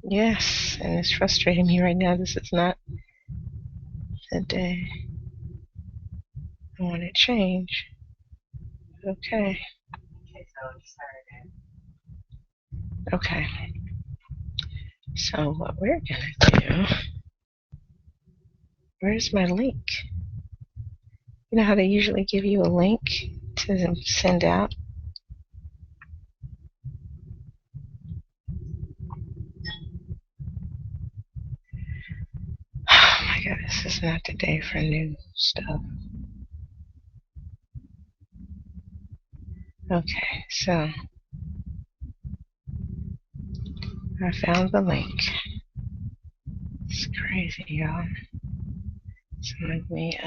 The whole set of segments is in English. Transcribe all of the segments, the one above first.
Yes, and it's frustrating me right now. This is not the day I want to change. Okay. Okay. So what we're gonna do? Where's my link? You know how they usually give you a link to send out? Oh my god, this is not the day for new stuff. Okay, so I found the link. It's crazy, y'all. So let me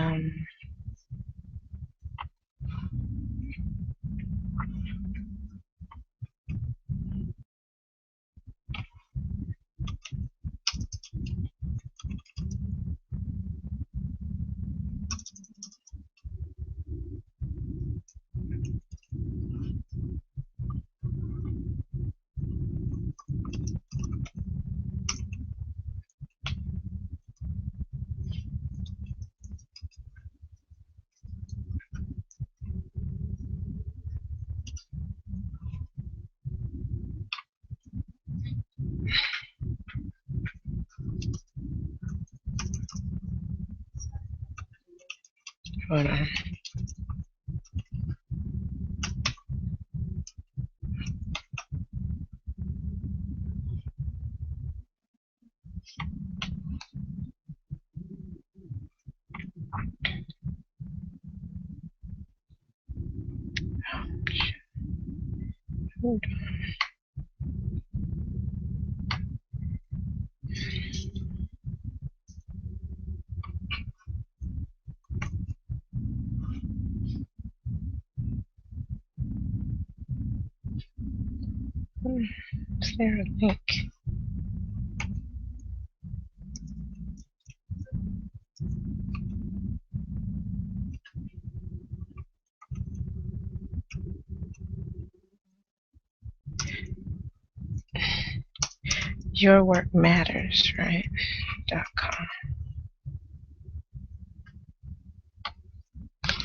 hold on. Hold on. Is there a link? Your work matters, right? .com.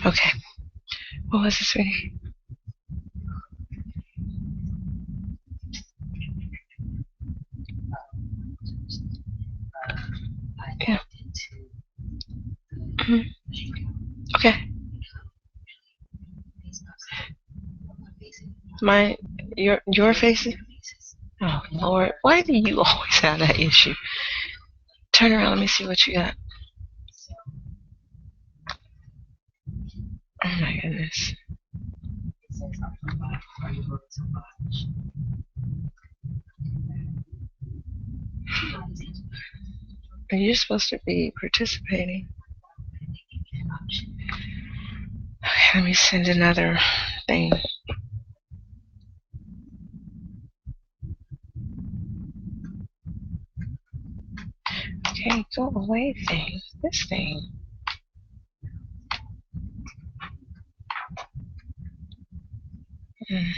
Okay. What was this reading? Yeah. Okay. My your faces? Oh Lord, why do you always have that issue? Turn around, let me see what you got. Oh my goodness. Are you supposed to be participating? Okay, let me send another thing. Okay, go away thing. This thing. Hmm.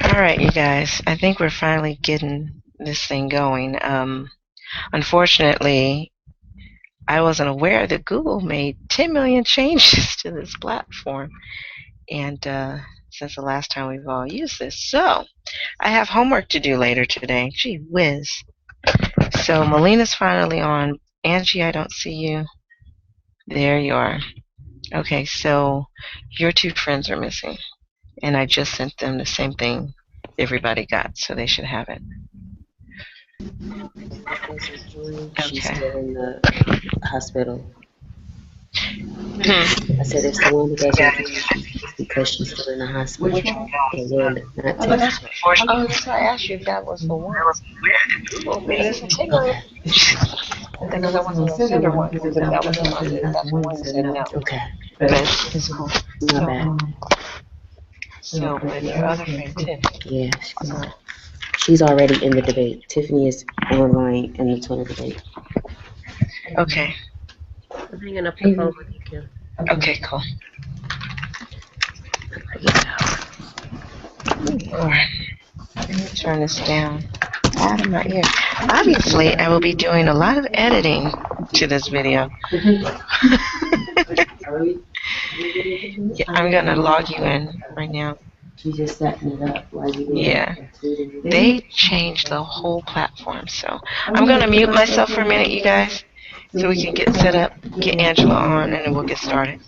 All right, you guys. I think we're finally getting this thing going. Unfortunately, I wasn't aware that Google made 10 million changes to this platform, and since the last time we've all used this, so I have homework to do later today. Gee whiz! So Melina's finally on. Angie, I don't see you. There you are. Okay, so your two friends are missing, and I just sent them the same thing everybody got, so they should have it. She's Okay. still in the hospital. Hmm. I said if someone doesn't join, it's because she's still in the hospital. Which one? And then not Oh, Tiff. that's unfortunate. Oh, that's why I asked you if that was the one. Google made us 10 million. Okay. Because I wasn't going to send her one. Because if that was the one, if that's the one, you said no. Okay. But it's cool. My bad. So, but your other friend, Tiff. Yeah. She's already in the debate. Tiffany is online in the Twitter debate. Okay. I'm hanging up the phone with you, Kim. Okay, cool. Lord. Let me turn this down out of my ear. Obviously, I will be doing a lot of editing to this video. Yeah, I'm going to log you in right now. She's just setting it up while you do Yeah. They changed the whole platform, so I'm going to mute myself for a minute, you guys, so we can get set up, get Angela on, and then we'll get started.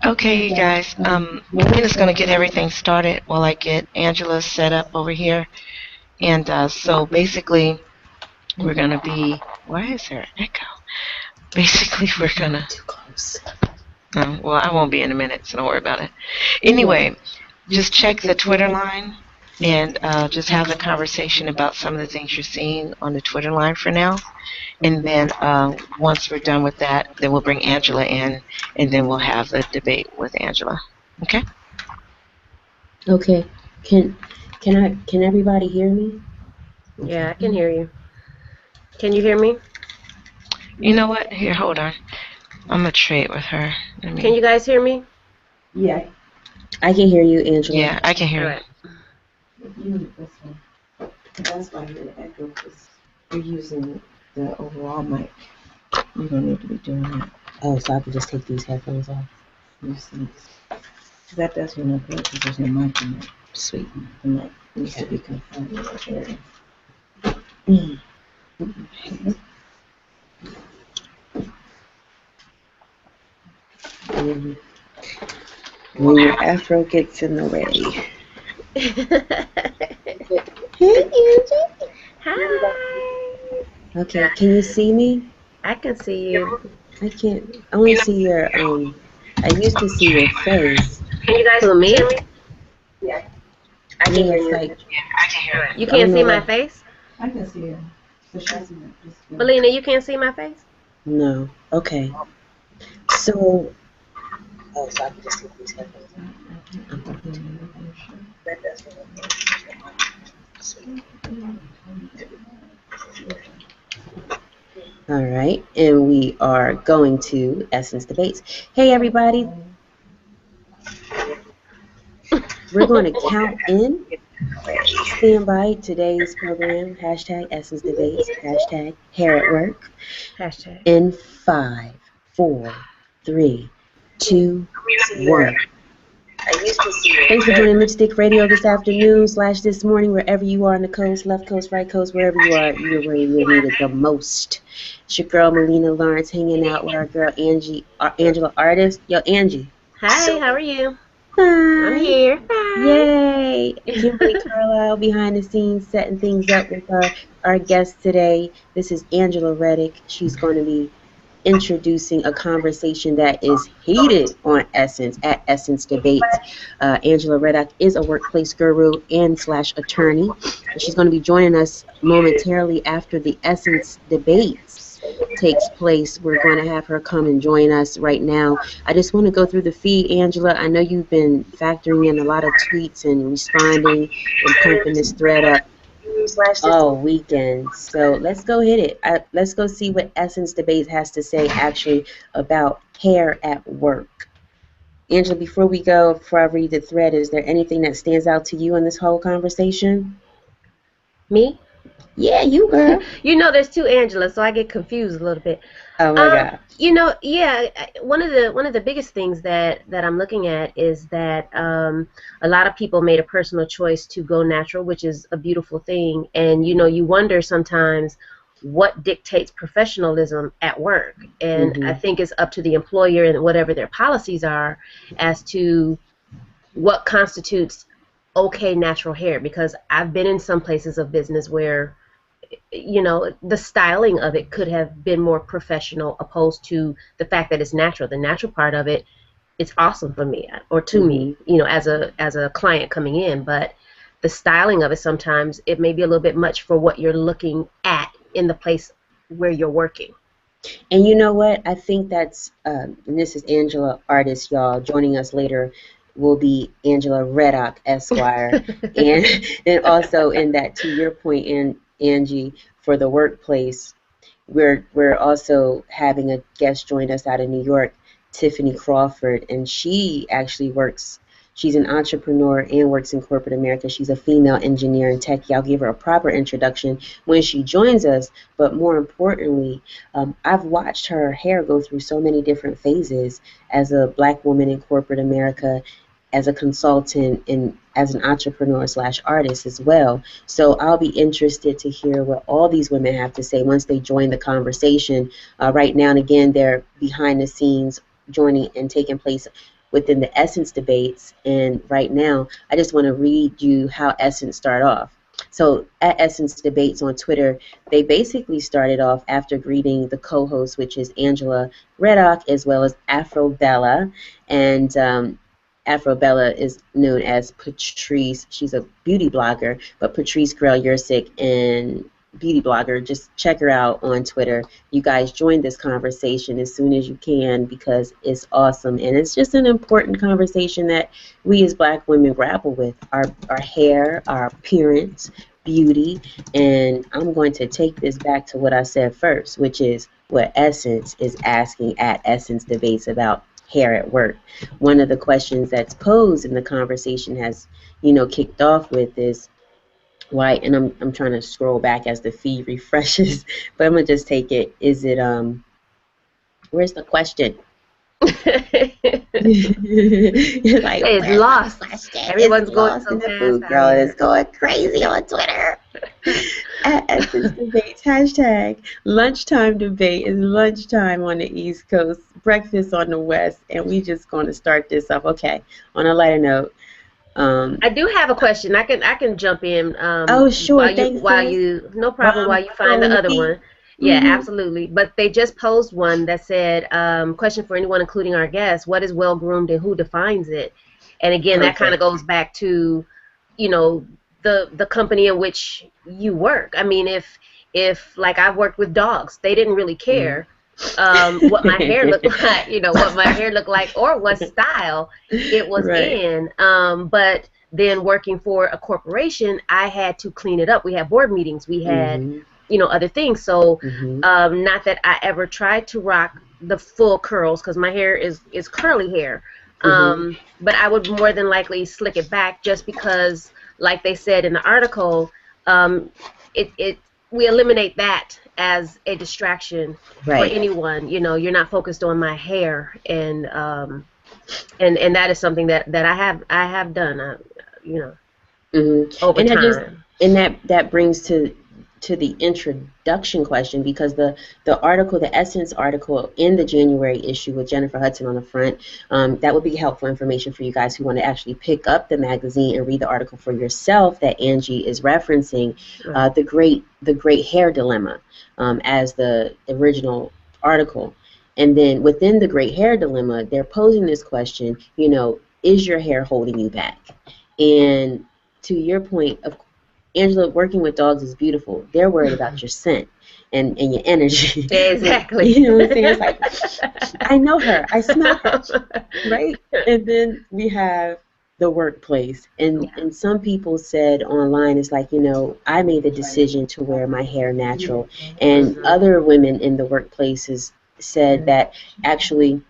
Okay, you guys. Melina's gonna get everything started while I get Angela set up over here. And so basically, we're gonna be. Why is there an echo? Basically, we're gonna. Too close. Well, I won't be in a minute, so don't worry about it. You will. Anyway, just check the Twitter line and just have the conversation about some of the things you're seeing on the Twitter line for now. And then once we're done with that, then we'll bring Angela in, and then we'll have the debate with Angela. Okay? Okay. Can everybody hear me? Yeah, I can hear you. Can you hear me? You know what? Here, hold on. I'm gonna trade with her. Can you guys hear me? Yeah. I can hear you, Angela. Yeah, I can hear you. That's why you're the echo, because you're using the overall mic. You don't need to be doing that. Oh, so I can just take these headphones off? That does you no good because there's no mic in it. Sweet. The mic needs to be confined in that area. When your afro gets in the way. Hey, Angie. Hi. Okay, can you see me? I can see you. I can't. I only see your I used to see your face. Can you guys see me? Yeah. I can hear you. Yeah, I can hear her. You can't see my face? I can see her. Melina, you can't see my face? No. Okay. So. Oh, so I can just take these headphones off. That does All right, and we are going to Essence Debates. Hey, everybody. We're going to count in. Stand by today's program. Hashtag Essence Debates. Hashtag Hair at Work. Hashtag. In 5, 4, 3, 2, 1. Thanks for joining Lipstick Radio this afternoon / this morning, wherever you are on the coast, left coast, right coast, wherever you are, you're where you're needed the most. It's your girl Melina Lawrence hanging out with our girl Angela Artist. Yo, Angie. Hi, how are you? Hi. I'm here. Hi. Yay. Kimberly Carlisle behind the scenes setting things up with our guest today. This is Angela Reddock. She's going to be introducing a conversation that is heated on Essence at Essence Debates. Angela Reddock is a workplace guru and / attorney. And she's going to be joining us momentarily after the Essence Debates takes place. We're going to have her come and join us right now. I just want to go through the feed, Angela. I know you've been factoring in a lot of tweets and responding and pumping this thread up all weekend. So let's go hit it. Let's go see what Essence Debates has to say actually about hair at work. Angela, before I read the thread, is there anything that stands out to you in this whole conversation? Me? Yeah, you, girl. You know, there's two Angelas, so I get confused a little bit. Oh my God. You know, yeah. One of the biggest things that I'm looking at is that a lot of people made a personal choice to go natural, which is a beautiful thing. And you know, you wonder sometimes what dictates professionalism at work. And I think it's up to the employer and whatever their policies are as to what constitutes okay natural hair. Because I've been in some places of business where, you know, the styling of it could have been more professional opposed to the fact that it's natural. The natural part of it, it's awesome for me or to me, you know, as a client coming in. But the styling of it, sometimes it may be a little bit much for what you're looking at in the place where you're working. And you know what? I think that's, and this is Angela Artist, y'all. Joining us later will be Angela Reddock, Esquire. and also in that, to your point, Angie, for the workplace, we're also having a guest join us out of New York, Tiffany Crawford, and she actually she's an entrepreneur and works in corporate America. She's a female engineer in tech. I'll give her a proper introduction when she joins us, but more importantly, I've watched her hair go through so many different phases as a Black woman in corporate America, as a consultant, and as an entrepreneur / artist as well. So I'll be interested to hear what all these women have to say once they join the conversation. Right now, and again, they're behind the scenes joining and taking place within the Essence debates. And right now, I just want to read you how Essence start off. So at Essence Debates on Twitter, they basically started off after greeting the co-host, which is Angela Reddock, as well as AfroBella. And AfroBella is known as Patrice. She's a beauty blogger, but Patrice Grell-Yursik and beauty blogger. Just check her out on Twitter. You guys join this conversation as soon as you can because it's awesome. And it's just an important conversation that we as Black women grapple with. Our hair, our appearance, beauty. And I'm going to take this back to what I said first, which is what Essence is asking at Essence Debates about hair at work. One of the questions that's posed in the conversation has, kicked off with is why, and I'm trying to scroll back as the feed refreshes, but I'm gonna just take it. Is it where's the question? You're like, it's lost. Everyone's it's going lost so in the fast. food girl is going crazy on Twitter. At Essence Debates, hashtag lunchtime debate is lunchtime on the East Coast, breakfast on the West, and we just gonna start this off. Okay, on a lighter note. I do have a question. I can jump in. Oh, sure. Thanks, No problem. While you find the other one. Yeah, Mm-hmm. absolutely. But they just posed one that said, question for anyone, including our guests: what is well groomed and who defines it? And again, that kind of goes back to, the company in which you work. I mean, if like I've worked with dogs, they didn't really care. What my hair looked like, what my hair looked like, or what style it was in. But then working for a corporation, I had to clean it up. We had board meetings. We had, other things. So not that I ever tried to rock the full curls because my hair is curly hair. But I would more than likely slick it back just because, like they said in the article, we eliminate that as a distraction for anyone. You're not focused on my hair, and that is something that I have done, over time. And that brings to the introduction question, because the article, the Essence article in the January issue with Jennifer Hudson on the front, that would be helpful information for you guys who want to actually pick up the magazine and read the article for yourself that Angie is referencing, the great hair dilemma, as the original article. And then within the great hair dilemma, they're posing this question, is your hair holding you back? And to your point, Angela, working with dogs is beautiful. They're worried about your scent and your energy. Exactly. You know what I'm saying? It's like, I know her. I smell her. Right? And then we have the workplace. And some people said online, it's like, I made the decision to wear my hair natural. And other women in the workplaces said that actually,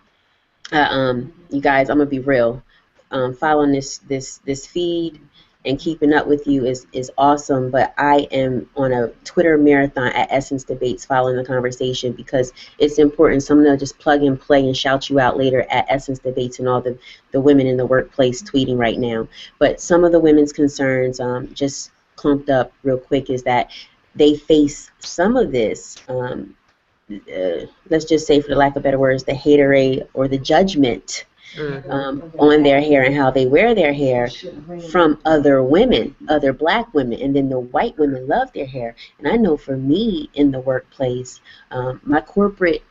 you guys, I'm going to be real. Following this feed and keeping up with you is awesome, but I am on a Twitter marathon at Essence Debates following the conversation because it's important. So I'm going to just plug and play and shout you out later at Essence Debates and all the women in the workplace tweeting right now. But some of the women's concerns, just clumped up real quick, is that they face some of this, let's just say, for the lack of better words, the haterade or the judgment on their hair and how they wear their hair from other women, other Black women, and then the white women love their hair. And I know for me in the workplace, my corporate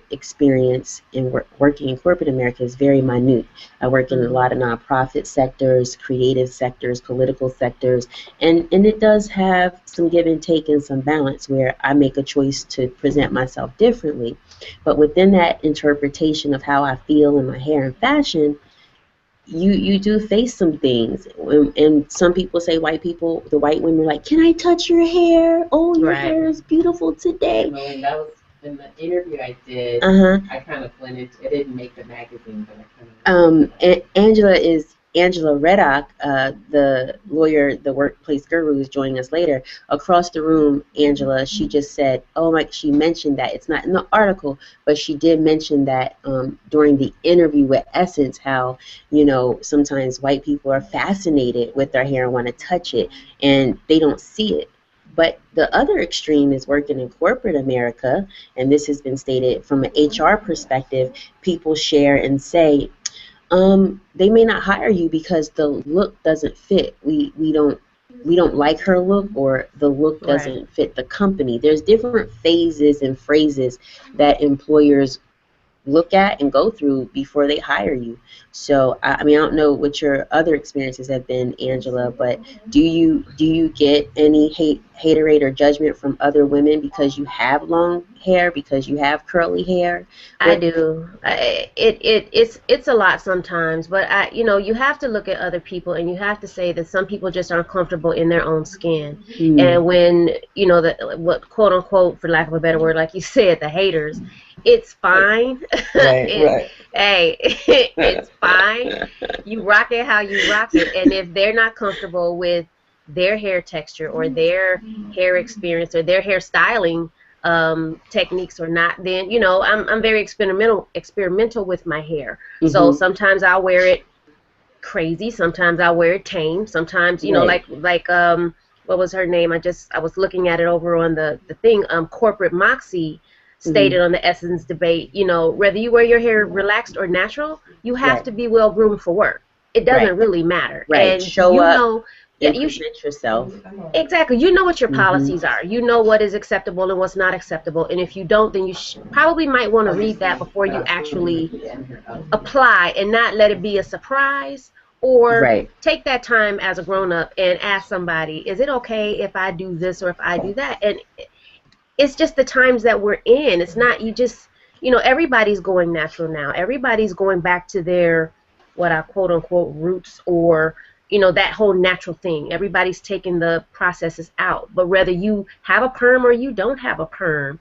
experience in working in corporate America is very minute. I work in a lot of nonprofit sectors, creative sectors, political sectors, and it does have some give and take and some balance where I make a choice to present myself differently. But within that interpretation of how I feel in my hair and fashion, you do face some things. And some people say, the white women are like, can I touch your hair? Oh, your hair is beautiful today. Well, that was in the interview I did. I kind of went into, it didn't make the magazine, but I kind of. Angela Reddock, the lawyer, the workplace guru, is joining us later. Across the room, Angela, she just said, she mentioned that it's not in the article, but she did mention that during the interview with Essence, how, sometimes white people are fascinated with their hair and want to touch it, and they don't see it. But the other extreme is working in corporate America, and this has been stated from an HR perspective. People share and say, They may not hire you because the look doesn't fit. We don't like her look, or the look doesn't fit the company. There's different phases and phrases that employers look at and go through before they hire you. So I mean, I don't know what your other experiences have been, Angela, but do you get any haterade or judgment from other women because you have long hair, because you have curly hair? I do. It's a lot sometimes, but you have to look at other people, and you have to say that some people just aren't comfortable in their own skin. And when what quote unquote, for lack of a better word, like you said, the haters, it's fine. Right. Hey, it's fine. You rock it how you rock it, and if they're not comfortable with their hair texture or their hair experience or their hairstyling techniques or not, then I'm very experimental with my hair. So sometimes I'll wear it crazy, sometimes I'll wear it tame, sometimes like what was her name? I was looking at it over on the thing. Corporate Moxie stated on the Essence debate, whether you wear your hair relaxed or natural, you have to be well groomed for work. It doesn't really matter. And show up. You present yourself. Exactly. You know what your policies are. You know what is acceptable and what's not acceptable. And if you don't, then you probably might want to read that before you actually apply, and not let it be a surprise. Or take that time as a grown-up and ask somebody, is it okay if I do this or if I do that? And it's just the times that we're in. It's not, you just, everybody's going natural now. Everybody's going back to their, what I quote unquote roots, or, that whole natural thing. Everybody's taking the processes out. But whether you have a perm or you don't have a perm,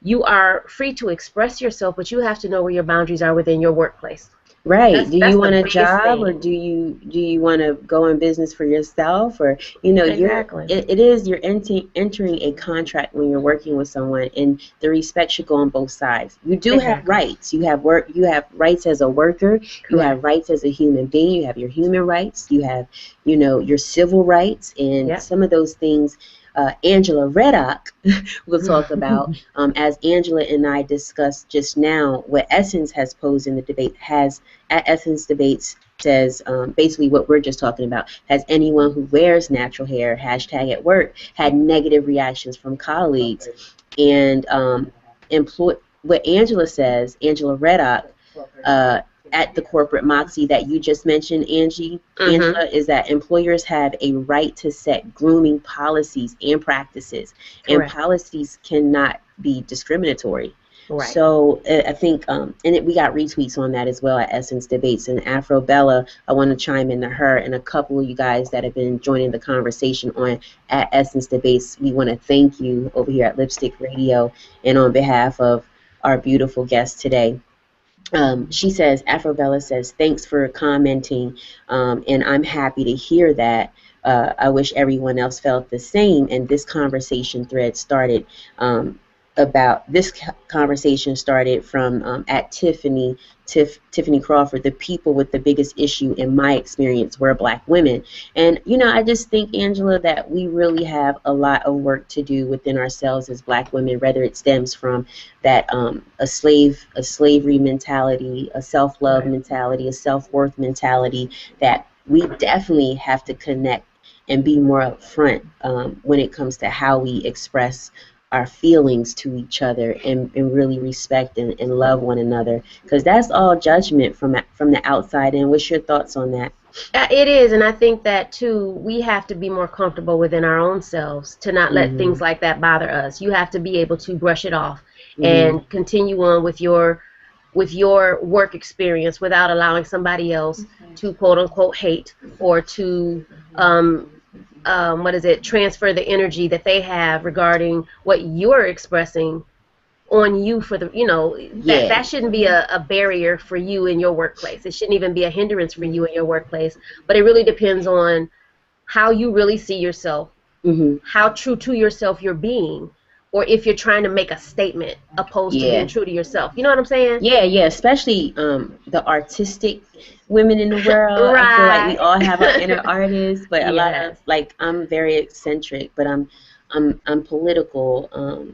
you are free to express yourself, but you have to know where your boundaries are within your workplace. Right. Do you want a job, or do you want to go in business for yourself, or exactly. you're entering a contract when you're working with someone, and the respect should go on both sides. You do have rights. You have rights as a worker. Correct. You have rights as a human being. You have your human rights. You have your civil rights, and some of those things Angela Reddock will talk about. As Angela and I discussed just now, what Essence has posed in the debate at Essence Debates says basically what we're just talking about. Has anyone who wears natural hair, hashtag at work, had negative reactions from colleagues? And what Angela says, Angela Reddock, at the Corporate Moxie that you just mentioned, Angela, is that employers have a right to set grooming policies and practices. Correct. And policies cannot be discriminatory. Right. So I think, we got retweets on that as well at Essence Debates. And AfroBello, I want to chime into her and a couple of you guys that have been joining the conversation at Essence Debates. We want to thank you over here at Lipstick Radio, and on behalf of our beautiful guest today. She says, AfroBello says, thanks for commenting, and I'm happy to hear that. I wish everyone else felt the same. And this conversation thread started from at Tiffany Crawford. The people with the biggest issue in my experience were Black women. And I just think, Angela, that we really have a lot of work to do within ourselves as Black women, whether it stems from that a slavery mentality, a self-love mentality, a self-worth mentality, that we definitely have to connect and be more upfront when it comes to how we express our feelings to each other, and really respect and love one another, because that's all judgment from the outside in. What's your thoughts on that? It is, and I think that too, we have to be more comfortable within our own selves to not let things like that bother us. You have to be able to brush it off and continue on with your work experience without allowing somebody else to quote unquote hate, or to transfer the energy that they have regarding what you're expressing on you for the, that shouldn't be a barrier for you in your workplace. It shouldn't even be a hindrance for you in your workplace. But it really depends on how you really see yourself, how true to yourself you're being, or if you're trying to make a statement opposed to being true to yourself. You know what I'm saying? Yeah, especially the artistic women in the world. Right. I feel like we all have our inner artists, but a lot of, like, I'm very eccentric, but I'm political,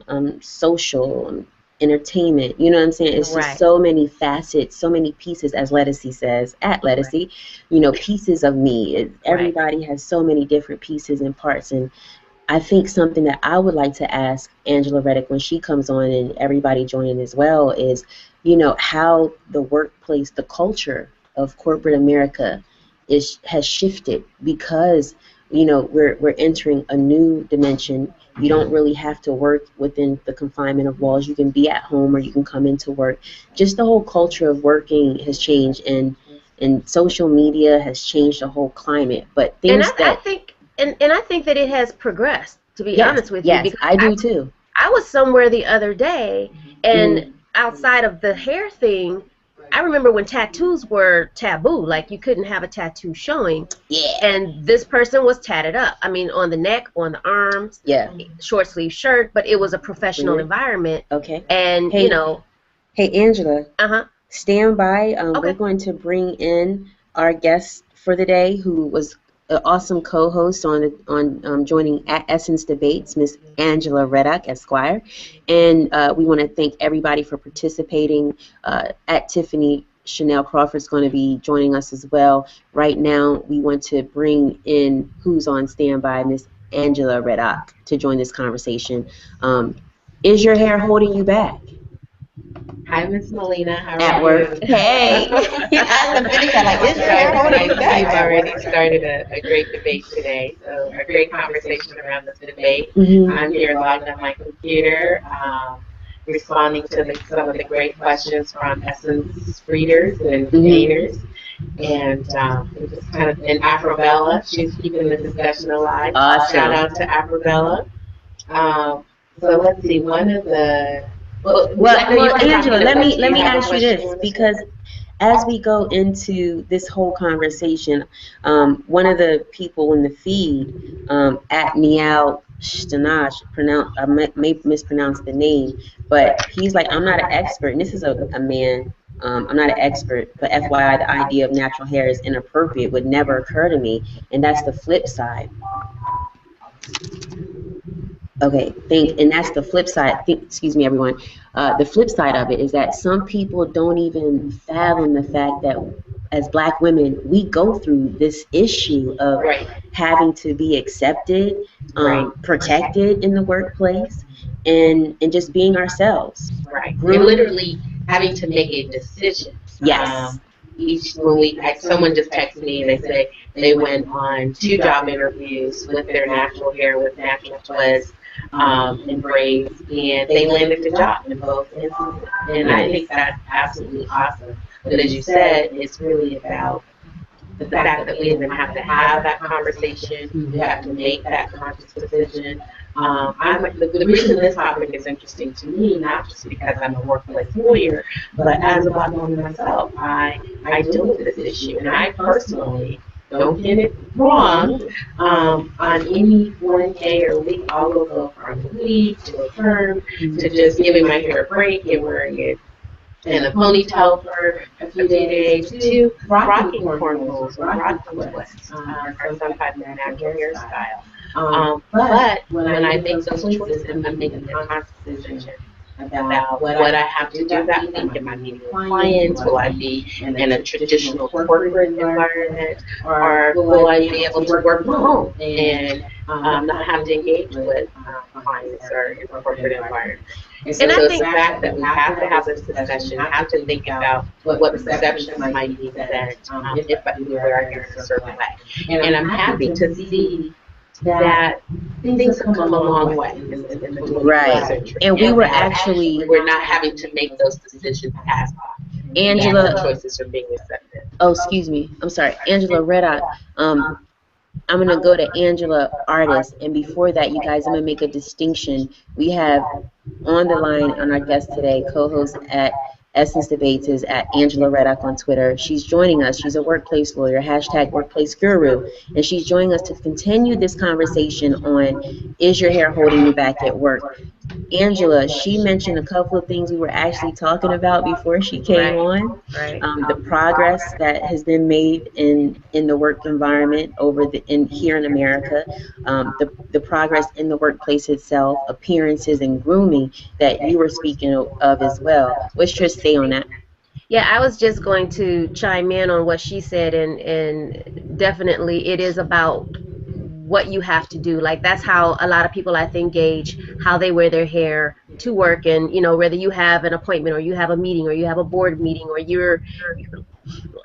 I'm social, entertainment. You know what I'm saying? It's just Right. so many facets, so many pieces, as Lettucey says, at Lettucey, you know, pieces of me. Everybody has so many different pieces and parts. And I think something that I would like to ask Angela Reddock when she comes on, and everybody joining as well, is, you know, how the workplace, the culture of corporate America has shifted, because, you know, we're entering a new dimension. You don't really have to work within the confinement of walls. You can be at home or you can come into work. Just the whole culture of working has changed, and social media has changed the whole climate. But things I think I think that it has progressed, to be honest with you. Yes, Because I do too. I was somewhere the other day, and outside of the hair thing, I remember when tattoos were taboo. Like, you couldn't have a tattoo showing. Yeah. And this person was tatted up. I mean, on the neck, on the arms. Yeah. Short sleeve shirt, but it was a professional environment. Okay. And, Hey, you know. Hey, Angela. Uh-huh. Stand by. Okay. We're going to bring in our guest for the day, who was an awesome co-host on joining at Essence Debates, Miss Angela Reddock, Esquire. And we want to thank everybody for participating. At Tiffany Chanel Crawford is going to be joining us as well. Right now, we want to bring in who's on standby, Miss Angela Reddock, to join this conversation. Is your hair holding you back? Hi, Miss Melina. How At are work. you? Hey. I'm finish that like, is your hair holding you back? You've already started a great debate today, so a great conversation around this debate. I'm here logged on my computer, responding to some of the great questions from Essence readers and haters. And it was kind of, and AfroBello, she's keeping the discussion alive. Awesome. Shout out to AfroBello. So let's see, one of the well, Angela, let me ask you this, because as we go into this whole conversation, one of the people in the feed, at Meow Shtanash, I may mispronounce the name, but he's like, I'm not an expert, and this is a man. I'm not an expert, but FYI, the idea of natural hair is inappropriate would never occur to me, and that's the flip side. Okay, and that's the flip side. Excuse me, everyone. The flip side of it is that some people don't even fathom the fact that as Black women, we go through this issue of having to be accepted, protected in the workplace, and just being ourselves. Right. We're literally having to make a decision. Yes. Someone just texted me and they said they went on 2 job interviews with their natural hair, with natural twists, and braids, and they landed the job in both instances. And I think that's absolutely awesome. But as you said, it's really about the fact that we even have to have that conversation. We have to make that conscious decision. The reason this topic is interesting to me, not just because I'm a workplace lawyer, but as a Black woman myself, I deal with this issue, and I personally, don't get it wrong, on any one day or week, I will go from a week to a term to just giving my hair a break and wearing it in a ponytail for a few days to rocking cornrows or rocking twists, or some type of natural hairstyle. But when I make those choices, I'm making a conscious decision about what I have to do that week. Am I meeting clients? Will I be in a traditional corporate environment? Or will I be able to work from home and not have to engage with clients or in a corporate environment? And so it's the fact that we have to have this discussion, have to think about what perceptions might be set if we wear our hair in a certain way. And I'm happy to see that things have come a long way in the 21st century. And we were actually... We're not having to make those decisions as often. Angela... choices are being accepted. Oh, excuse me. I'm sorry. Angela Reddock. I'm going to go to Angela Artist. And before that, you guys, I'm going to make a distinction. We have on the line on our guest today, co-host at Essence Debates, is at Angela Reddock on Twitter. She's joining us. She's a workplace lawyer, hashtag workplace guru. And she's joining us to continue this conversation on, is your hair holding you back at work? Angela, she mentioned a couple of things we were actually talking about before she came on. Right. The progress that has been made in the work environment over the in here in America, the progress in the workplace itself, appearances and grooming that you were speaking of as well. What's your say on that? Yeah, I was just going to chime in on what she said, and definitely it is about what you have to do. Like that's how a lot of people I think gauge how they wear their hair to work, and whether you have an appointment or you have a meeting or you have a board meeting or you're,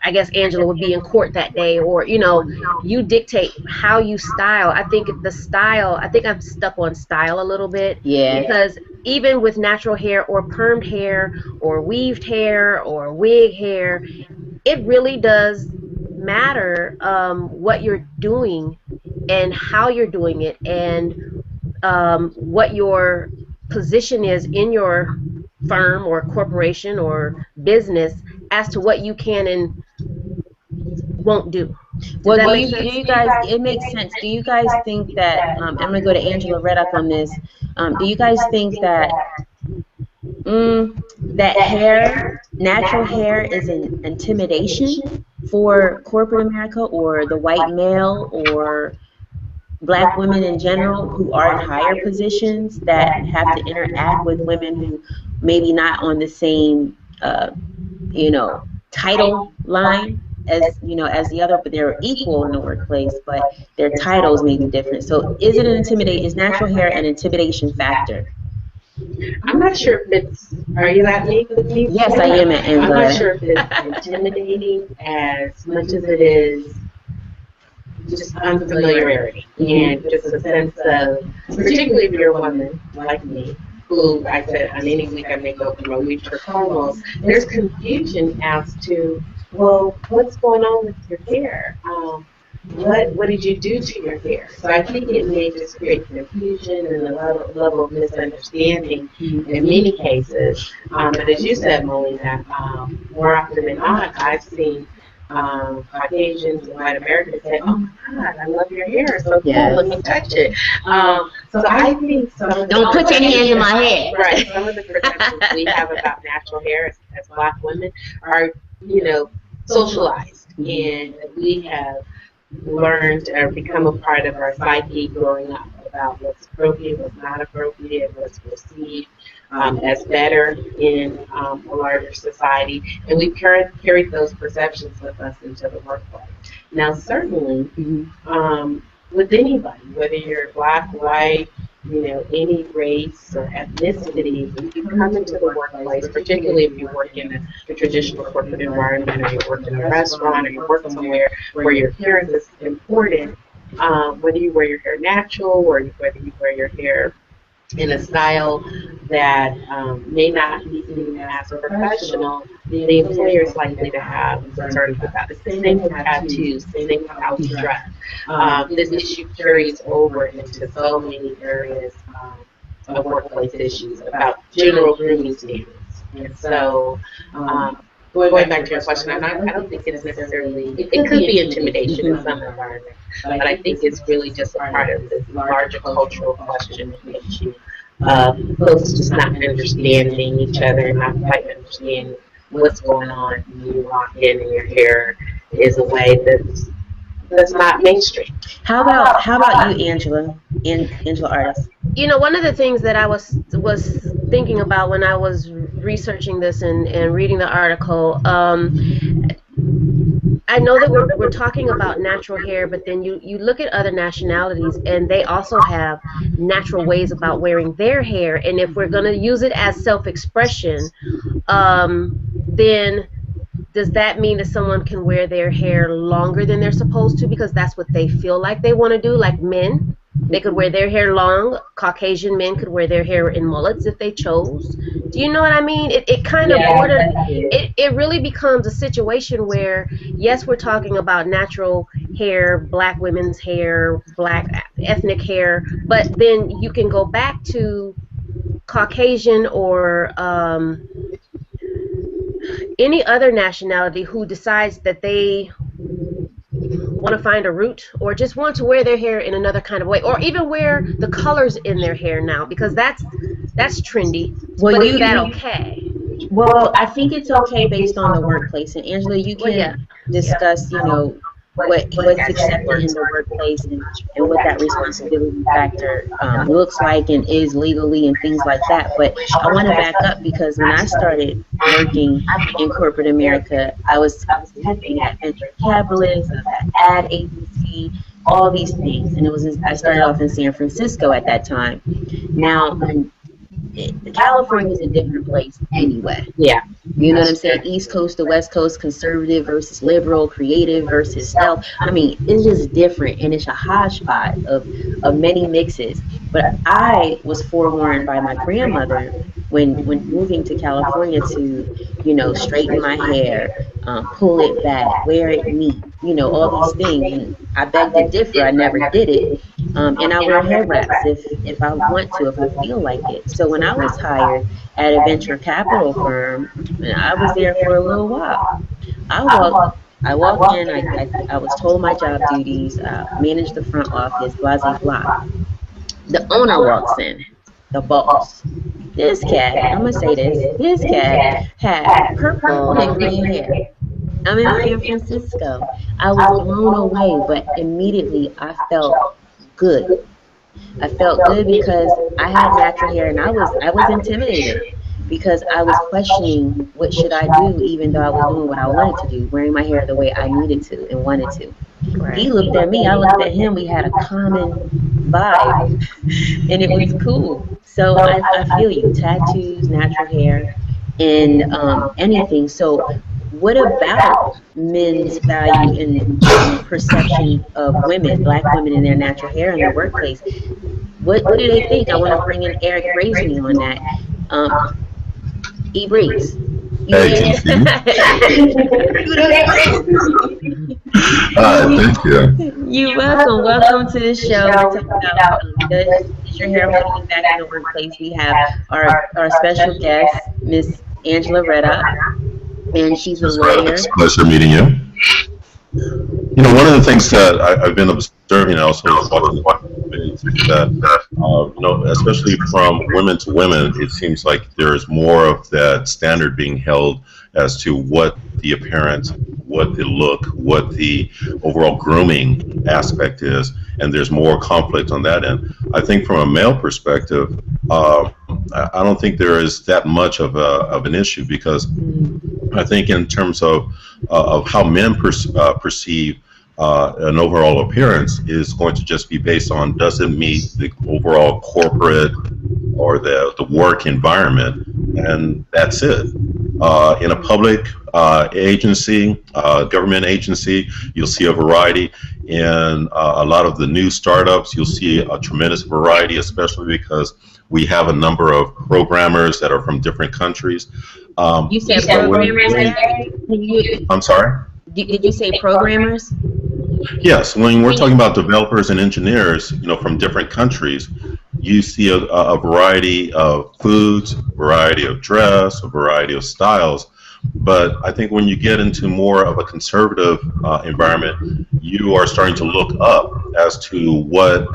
I guess Angela would be in court that day, or you dictate how you style. I think the style. I think I'm stuck on style a little bit Yeah. because even with natural hair or permed hair or weaved hair or wig hair, it really does matter what you're doing and how you're doing it, and what your position is in your firm or corporation or business as to what you can and won't do. Does Well, that do make you do sense? you guys? It makes sense. Do you guys think that? I'm gonna go to Angela Reddock on this. Do you guys think that that natural hair, is an intimidation for corporate America or the white male or black women in general who are in higher positions that have to interact with women who maybe not on the same you know, title line as the other, but they're equal in the workplace, but their titles may be different. So is natural hair an intimidation factor? I'm not sure if it's, are you at me, Patrice? Yes, I am at I'm not Angela. sure if it's intimidating as much as it is just unfamiliarity and just a sense of, particularly if you're a woman like me, who I said on any week I may go from a week to promos, there's confusion as to, well, what's going on with your hair? What did you do to your hair? So I think it may just create confusion and a level of misunderstanding in many cases. But as you said, Molina, more often than not, I've seen Caucasians and white Americans say, "Oh my God, I love your hair, it's so cool. Let me touch it." So I think some of the Don't put your hands in my hair. Right. Some of the perceptions we have about natural hair as Black women are, socialized, and we have learned or become a part of our psyche growing up about what's appropriate, what's not appropriate, what's perceived as better in a larger society, and we've carried those perceptions with us into the workplace. Now, certainly, with anybody, whether you're Black, white, any race or ethnicity, if you come into the workplace, particularly if you work in a traditional corporate environment, or you work in a restaurant, or you work somewhere where your appearance is important, whether you wear your hair natural or whether you wear your hair in a style that may not be seen as professional, the employer is likely to have concerns about it. The same with tattoos, the same with how we dress. This issue carries over into so many areas of workplace issues about general grooming standards. And so, going back to your question, I don't think it's necessarily, it could be intimidation in some environments, but I think it's really just a part of this larger cultural question and issue of folks just not understanding each other and not quite understanding what's going on when you walk in and your hair is a way that's not mainstream. How about you, Angela? Angela Artist. One of the things that I was thinking about when I was researching this and reading the article, I know that we're talking about natural hair, but then you look at other nationalities and they also have natural ways about wearing their hair. And if we're going to use it as self-expression, then does that mean that someone can wear their hair longer than they're supposed to because that's what they feel like they want to do? Like men, they could wear their hair long. Caucasian men could wear their hair in mullets if they chose. Do you know what I mean? It kind of it really becomes a situation where, yes, we're talking about natural hair, Black women's hair, Black ethnic hair, but then you can go back to Caucasian or any other nationality who decides that they want to find a root, or just want to wear their hair in another kind of way, or even wear the colors in their hair now, because that's trendy. Well, but is that okay? Well, I think it's okay based on the workplace. And Angela, you Well, yeah. can discuss, what's accepted in the workplace, and what that responsibility factor looks like and is legally and things like that. But I want to back up, because when I started working in corporate America, I was temping at venture capitalists, I was at ad agency, all these things. And I started off in San Francisco at that time. Now, California is a different place anyway. Yeah. You know what I'm saying? East Coast to West Coast, conservative versus liberal, creative versus stealth. I mean, it's just different, and it's a hodgepodge of many mixes. But I was forewarned by my grandmother when moving to California to, straighten my hair, pull it back, wear it neat, all these things. And I beg to differ. I never did it. And I wear hair wraps if I want to, if I feel like it. So when I was hired at a venture capital firm, and I was there for a little while. I walked in, I was told my job duties, managed the front office, blah, blah, blah. The owner walks in, the boss. This cat, I'm going to say this cat had purple and green hair. I'm in San Francisco. I was blown away, but immediately I felt good. I felt good because I had natural hair, and I was intimidated, because I was questioning what should I do, even though I was doing what I wanted to do, wearing my hair the way I needed to and wanted to. Right. He looked at me, I looked at him, we had a common vibe, and it was cool. So I feel you, tattoos, natural hair, and anything. So what about men's value and perception of women, black women, and their natural hair in the workplace? What do they think? I want to bring in Eric Brazeney on that. E-Breeze. Hey, thank you. You're welcome. Welcome to the show. We're talking about is your hair holding you back in the workplace? We have our special guest, Miss Angela Reddock, and she's a lawyer. It's a pleasure meeting you. One of the things that I've been observing, also watching that, especially from women to women, it seems like there's more of that standard being held as to what the appearance, what the look, what the overall grooming aspect is, and there's more conflict on that end. I think from a male perspective, I don't think there is that much of an issue, because I think in terms of how men perceive an overall appearance is going to just be based on, does it meet the overall corporate or the work environment, and that's it. In a public agency, government agency, you'll see a variety. In a lot of the new startups, you'll see a tremendous variety, especially because we have a number of programmers that are from different countries. You said programmers? I'm sorry? Did you say programmers? Yes, when we're talking about developers and engineers, from different countries, you see a variety of foods, variety of dress, a variety of styles. But I think when you get into more of a conservative environment, you are starting to look up as to what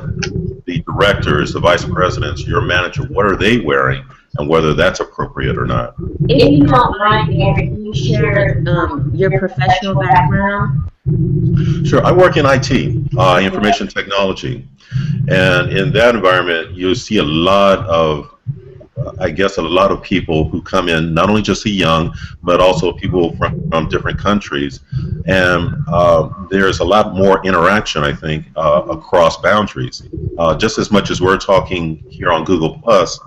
the directors, the vice presidents, your manager, what are they wearing, and whether that's appropriate or not. If you don't mind, can you share your professional background? Sure. I work in IT, information technology, and in that environment, you see a lot of people who come in, not only just the young, but also people from different countries. And there's a lot more interaction, I think, across boundaries. Just as much as we're talking here on Google Plus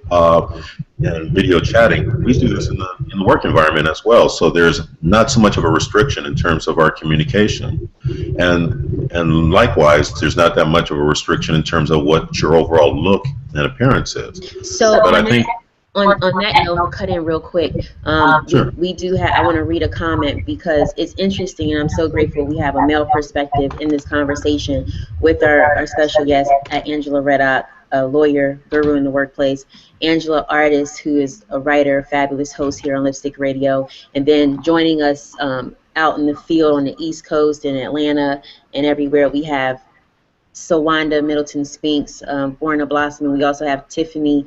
and video chatting, we do this in the work environment as well. So there's not so much of a restriction in terms of our communication. And likewise, there's not that much of a restriction in terms of what your overall look and appearance is. So but I think on that note, I'll cut in real quick. Sure. We do have, I want to read a comment because it's interesting, and I'm so grateful we have a male perspective in this conversation with our special guest, Angela Reddock, a lawyer, guru in the workplace, Angela Artist, who is a writer, fabulous host here on Lipstick Radio, and then joining us out in the field on the East Coast in Atlanta and everywhere. We have Sawanda Middleton Spinks, Born to Blossom, and we also have Tiffany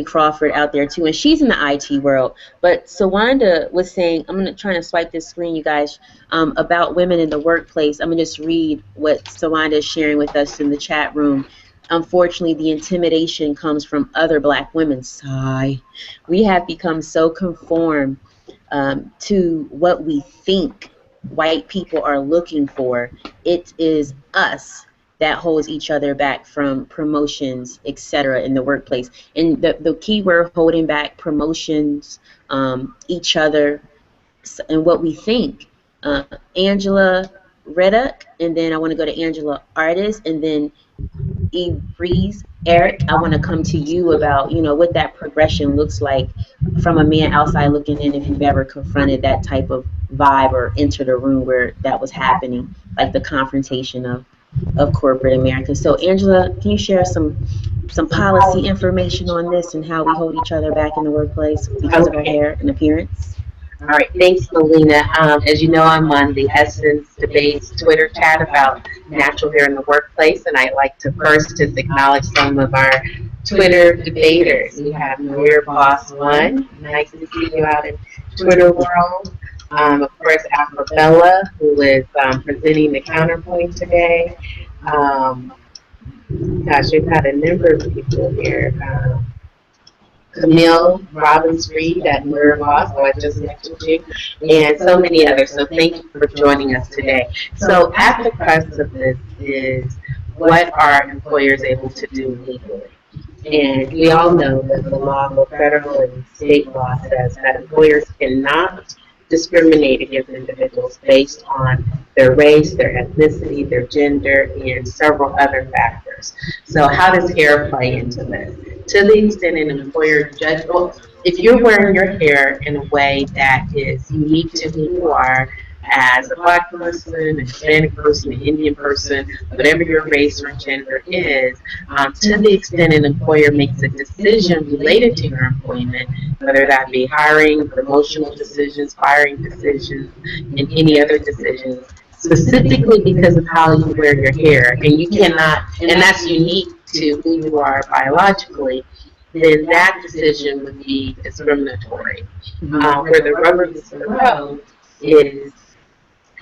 Crawford out there too, and she's in the IT world. But Sawanda was saying, trying to swipe this screen, you guys, about women in the workplace. I'm gonna just read what Sawanda is sharing with us in the chat room. Unfortunately, the intimidation comes from other Black women. Sigh. We have become so conformed to what we think white people are looking for. It is us that holds each other back from promotions, etc., in the workplace. And the key word, holding back promotions, each other, and what we think. Angela Reddock, and then I want to go to Angela Artist, and then Breeze. Eric, I want to come to you about, what that progression looks like from a man outside looking in, if you've ever confronted that type of vibe or entered a room where that was happening, like the confrontation of corporate America. So Angela, can you share some policy information on this and how we hold each other back in the workplace because of our hair and appearance? All right, thanks, Melina. As you know, I'm on the Essence Debates Twitter chat about natural hair in the workplace, and I'd like to first just acknowledge some of our Twitter debaters. We have Mayor Boss One. Nice to see you out in Twitter world. Of course, AfroBello, who is presenting the counterpoint today. Gosh, we've got a number of people here. Camille Robbins-Reed at Mirror Boss, who I just mentioned you, and so many others. So thank you for joining us today. So at the crux of this is, what are employers able to do legally? And we all know that the law, both federal and state law, says that employers cannot discriminate against individuals based on their race, their ethnicity, their gender, and several other factors. So how does hair play into this? To the extent an employer if you're wearing your hair in a way that is unique to who you are as a Black person, a Hispanic person, an Indian person, whatever your race or gender is, to the extent an employer makes a decision related to your employment, whether that be hiring, promotional decisions, firing decisions, and any other decisions, specifically because of how you wear your hair, and you cannot, and that's unique to who you are biologically, then that decision would be discriminatory. Where the rubber meets the road is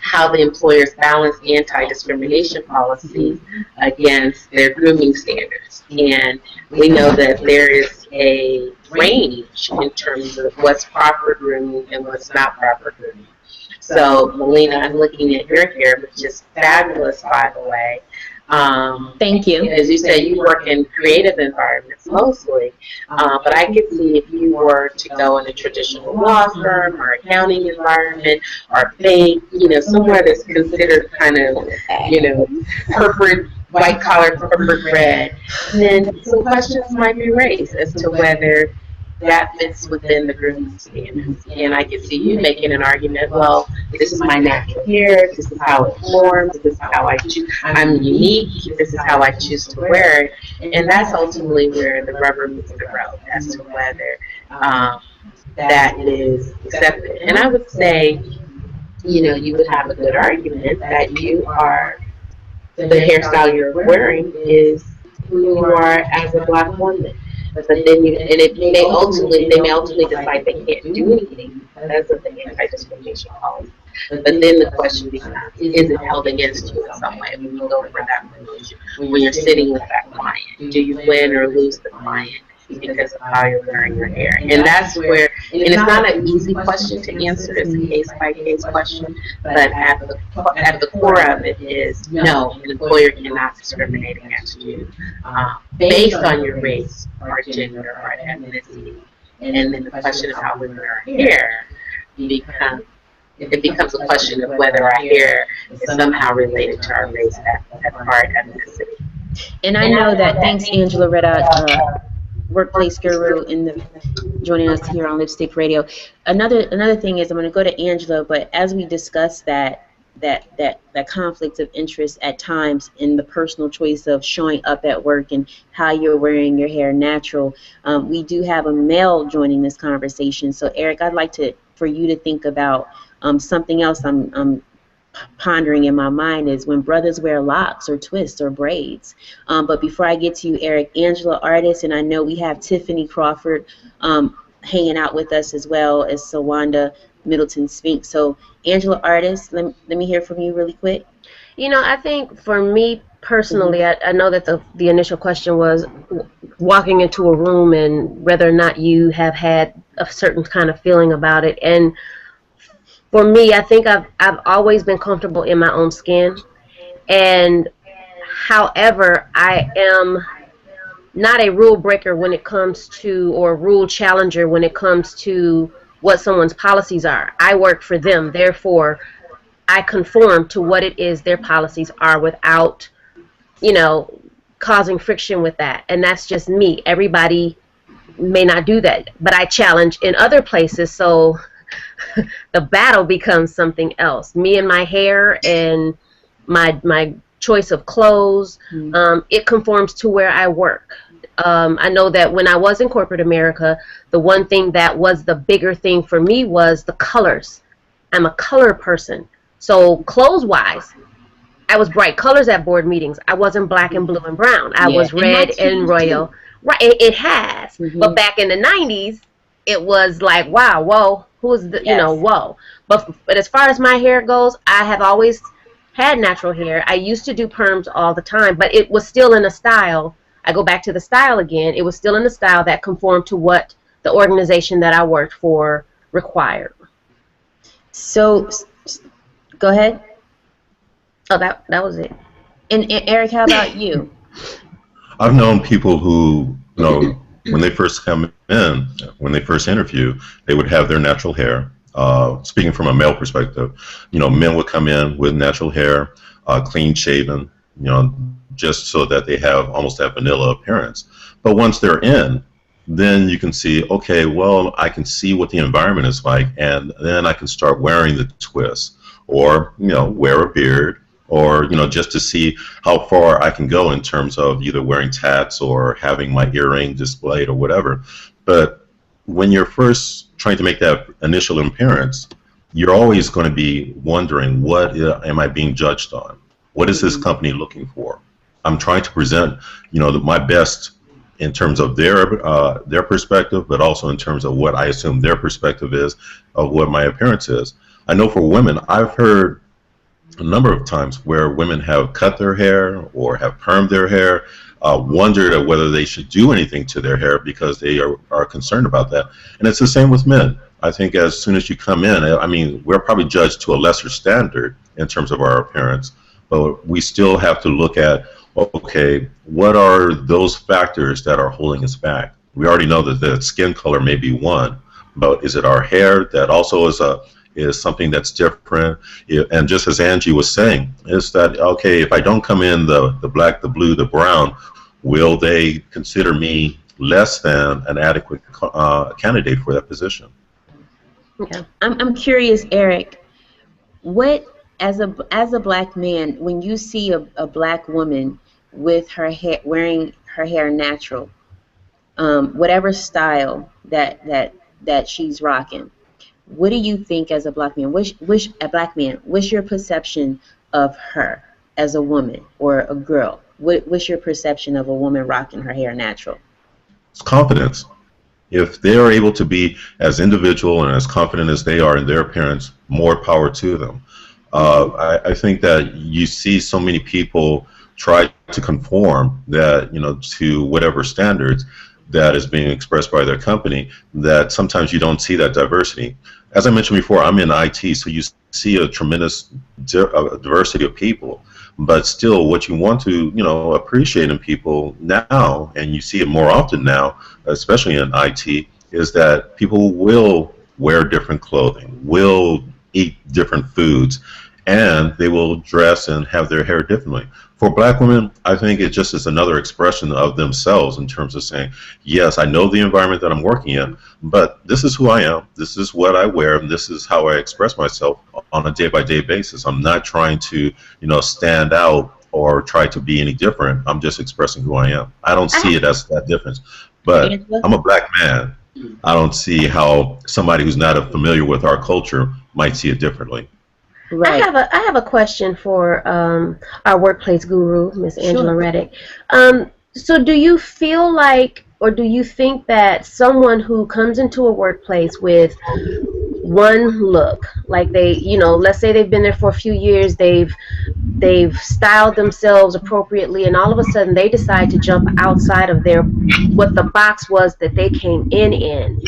how the employers balance anti-discrimination policies against their grooming standards. And we know that there is a range in terms of what's proper grooming and what's not proper grooming. So, Melina, I'm looking at your hair, which is fabulous, by the way. Thank you. As you say, you work in creative environments mostly, but I could see if you were to go in a traditional law firm or accounting environment or bank, somewhere that's considered kind of, corporate, white collar, corporate red, then some questions might be raised as to whether that fits within the grooming standards. And I can see you making an argument, well, this is my natural hair, this is how it forms, this is how I choose, I'm unique, this is how I choose to wear it. And that's ultimately where the rubber meets the road as to whether that is accepted. And I would say, you would have a good argument that the hairstyle you're wearing is who you are as a Black woman. But then they may ultimately decide they can't do anything because of the anti-discrimination policy. But then the question becomes, is it held against you in some way when you go for that promotion, when you're sitting with that client? Do you win or lose the client because of how you're wearing your hair? And that's where, and it's not an easy question to answer, it's a case-by-case question, but at the core of it is, no, an employer cannot discriminate against you based on your race or gender or ethnicity. And then the question of how we wear our hair becomes a question of whether our hair is somehow related to our race or our ethnicity. And I know that, thanks Angela Reddock, workplace guru, joining us here on Lipstick Radio. Another thing is, I'm going to go to Angela, but as we discuss that conflict of interest at times in the personal choice of showing up at work and how you're wearing your hair natural, we do have a male joining this conversation. So Eric, I'd like for you to think about Something else I'm pondering in my mind is when brothers wear locks or twists or braids. But before I get to you, Eric, Angela Artist, and I know we have Tiffany Crawford hanging out with us as well as Sawanda Middleton Spinks. So Angela Artist, let me hear from you really quick. I think for me personally, I know that the initial question was walking into a room and whether or not you have had a certain kind of feeling about it. And for me, I think I've always been comfortable in my own skin. And however, I am not a rule breaker when it comes to, or a rule challenger when it comes to what someone's policies are. I work for them, therefore I conform to what it is their policies are without, causing friction with that. And that's just me. Everybody may not do that, but I challenge in other places, so the battle becomes something else. Me and my hair and my choice of clothes, it conforms to where I work. I know that when I was in corporate America, the one thing that was the bigger thing for me was the colors. I'm a color person. So clothes-wise, I was bright colors at board meetings. I wasn't black and blue and brown. I was red and royal. Right, it has. But back in the 90s, it was like, wow, whoa, who's the, whoa. But as far as my hair goes, I have always had natural hair. I used to do perms all the time, but it was still in a style. I go back to the style again. It was still in a style that conformed to what the organization that I worked for required. So, go ahead. Oh, that was it. And Eric, how about you? I've known people who, when they first come in, when they first interview, they would have their natural hair. Speaking from a male perspective, men would come in with natural hair, clean shaven, just so that they have almost that vanilla appearance. But once they're in, then you can see, okay, well, I can see what the environment is like, and then I can start wearing the twist, or, wear a beard, or, just to see how far I can go in terms of either wearing tats or having my earring displayed or whatever. But when you're first trying to make that initial appearance, you're always going to be wondering, what am I being judged on? What is this company looking for? I'm trying to present, my best in terms of their perspective, but also in terms of what I assume their perspective is of what my appearance is. I know for women, I've heard a number of times where women have cut their hair or have permed their hair, wondered at whether they should do anything to their hair because they are concerned about that. And it's the same with men. I think as soon as you come in, we're probably judged to a lesser standard in terms of our appearance, but we still have to look at, okay, what are those factors that are holding us back? We already know that the skin color may be one, but is it our hair that also is something that's different? And just as Angie was saying, is that, okay, if I don't come in the black, the blue, the brown, will they consider me less than an adequate candidate for that position? Okay. I'm curious, Eric, what, as a black man, when you see a black woman with her hair, wearing her hair natural, whatever style that she's rocking, what do you think as a black man? What's your perception of her as a woman or a girl? What's your perception of a woman rocking her hair natural? It's confidence. If they are able to be as individual and as confident as they are in their appearance, more power to them. I think that you see so many people try to conform that, to whatever standards that is being expressed by their company, that sometimes you don't see that diversity. As I mentioned before, I'm in IT, so you see a tremendous diversity of people. But still, what you want to, appreciate in people now, and you see it more often now, especially in IT, is that people will wear different clothing, will eat different foods, and they will dress and have their hair differently. For black women, I think it just is another expression of themselves in terms of saying, yes, I know the environment that I'm working in, but this is who I am, this is what I wear, and this is how I express myself on a day-by-day basis. I'm not trying to, stand out or try to be any different. I'm just expressing who I am. I don't see it as that difference. But I'm a black man, I don't see how somebody who's not familiar with our culture might see it differently. Right. I have a question for our workplace guru, Miss Angela Reddock. So do you feel like, or do you think that someone who comes into a workplace with one look, like they, let's say they've been there for a few years, they've styled themselves appropriately, and all of a sudden they decide to jump outside of what the box was that they came in,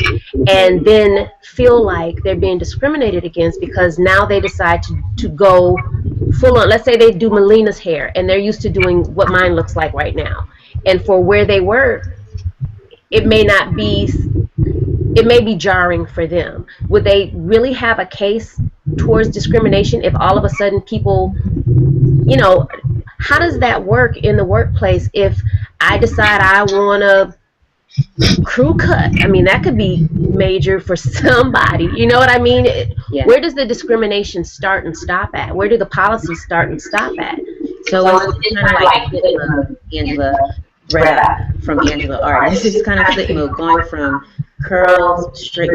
and then feel like they're being discriminated against because now they decide to go full on. Let's say they do Melina's hair and they're used to doing what mine looks like right now, and for where they were, it may be jarring for them. Would they really have a case towards discrimination if all of a sudden people, how does that work in the workplace if I decide I want to crew cut? I mean, that could be major for somebody. You know what I mean? Yeah. Where does the discrimination start and stop at? Where do the policies start and stop at? So it's kind of like flip mode, Angela Reddock from Angela Art. This is kind of flip mode, going from curls, straight,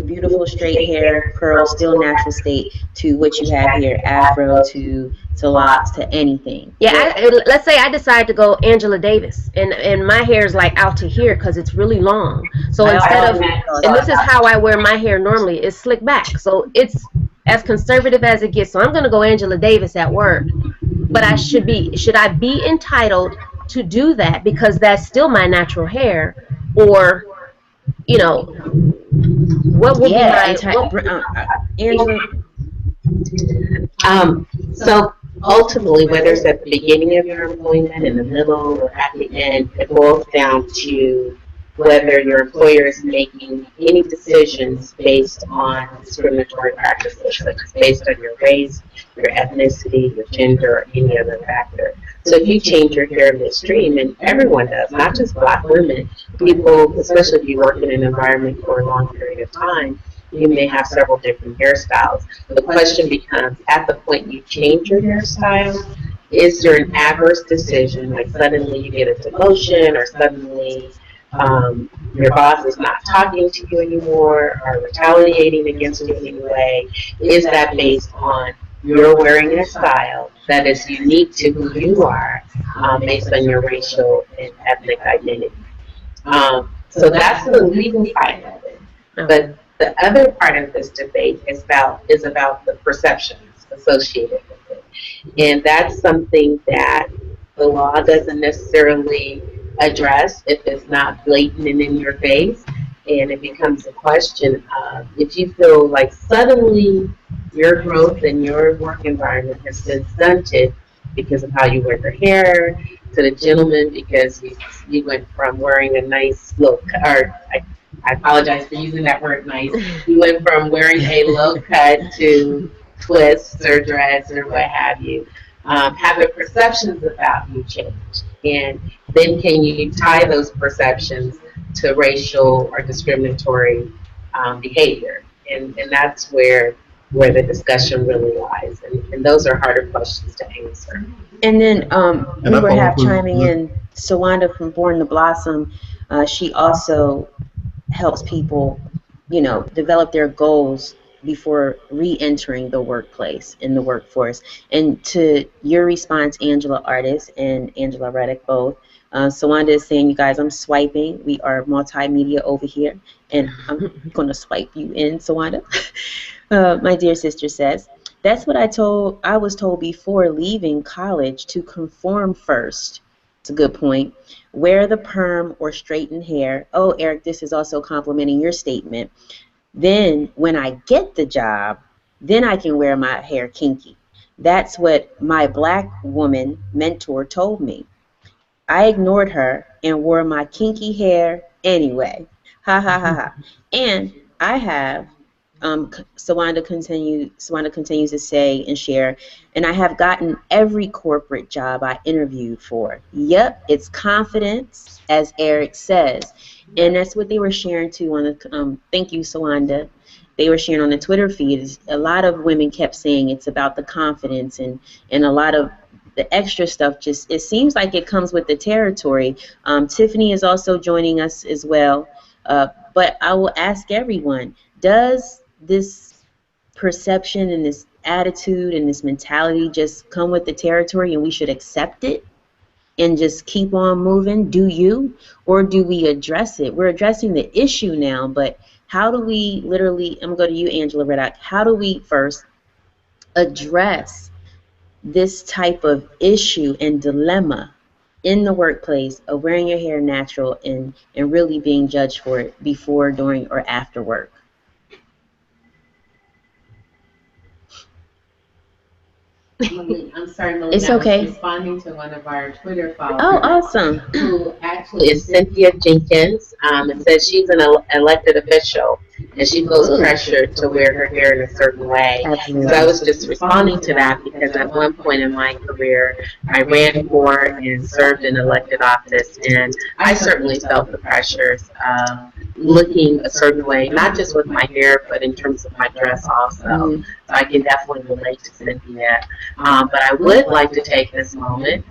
beautiful straight hair, curls, still natural state, to what you have here, afro to locks to anything. Yeah, let's say I decide to go Angela Davis, and my hair is like out to here because it's really long. So instead of, and this is how I wear my hair normally, it's slick back. So it's as conservative as it gets. So I'm going to go Angela Davis at work. But should I be entitled to do that because that's still my natural hair? Or, what would be my... Angela? So ultimately, whether it's at the beginning of your employment, in the middle, or at the end, it boils down to whether your employer is making any decisions based on discriminatory practices, such as based on your race, your ethnicity, your gender, or any other factor. So if you change your hair midstream, and everyone does, not just Black women, people, especially if you work in an environment for a long period of time, you may have several different hairstyles. The question becomes, at the point you change your hairstyle, is there an adverse decision, like suddenly you get a demotion, or suddenly your boss is not talking to you anymore, or retaliating against you in any way? Is that based on you're wearing a style that is unique to who you are, based on your racial and ethnic identity? So that's the legal side of it. But the other part of this debate is about the perceptions associated with it. And that's something that the law doesn't necessarily address if it's not blatant and in your face. And it becomes a question of, if you feel like suddenly your growth in your work environment has been stunted because of how you wear your hair, to the gentleman because you went from wearing a nice look, or I apologize for using that word nice, you went from wearing a low cut to twists or dreads or what have you, have the perceptions about you changed? And then can you tie those perceptions to racial or discriminatory behavior? And that's where the discussion really lies. And those are harder questions to answer. And then we were chiming in, Sawanda from Born to Blossom, she also helps people, develop their goals before re-entering the workplace, in the workforce. And to your response, Angela Artist and Angela Reddock both, Sawanda is saying, you guys, I'm swiping. We are multimedia over here, and I'm going to swipe you in, Sawanda. My dear sister says, that's what I was told before leaving college, to conform first. It's a good point. Wear the perm or straighten hair. Oh, Eric, this is also complimenting your statement. Then when I get the job, then I can wear my hair kinky. That's what my Black woman mentor told me. I ignored her and wore my kinky hair anyway. Ha ha ha ha. And I have, Sawanda continues to say and share, and I have gotten every corporate job I interviewed for. Yep, it's confidence, as Eric says. And that's what they were sharing too on the, thank you, Sawanda. They were sharing on the Twitter feed. A lot of women kept saying it's about the confidence, and a lot of the extra stuff, just, it seems like it comes with the territory. Tiffany is also joining us as well. But I will ask everyone, does this perception and this attitude and this mentality just come with the territory and we should accept it and just keep on moving? Do you? Or do we address it? We're addressing the issue now, but how do we literally, I'm going to go to you, Angela Reddock, how do we first address this type of issue and dilemma in the workplace of wearing your hair natural and really being judged for it before, during, or after work? I'm sorry, Melina. It's okay. I was responding to one of our Twitter followers. Oh, awesome. Who actually is Cynthia Jenkins. It says she's an elected official and she feels pressured to wear her hair in a certain way. Absolutely. So I was just responding to that because at one point in my career, I ran for and served in elected office, and I certainly felt the pressures of looking a certain way, not just with my hair, but in terms of my dress also. So I can definitely relate to Cynthia. But I would like to take this moment,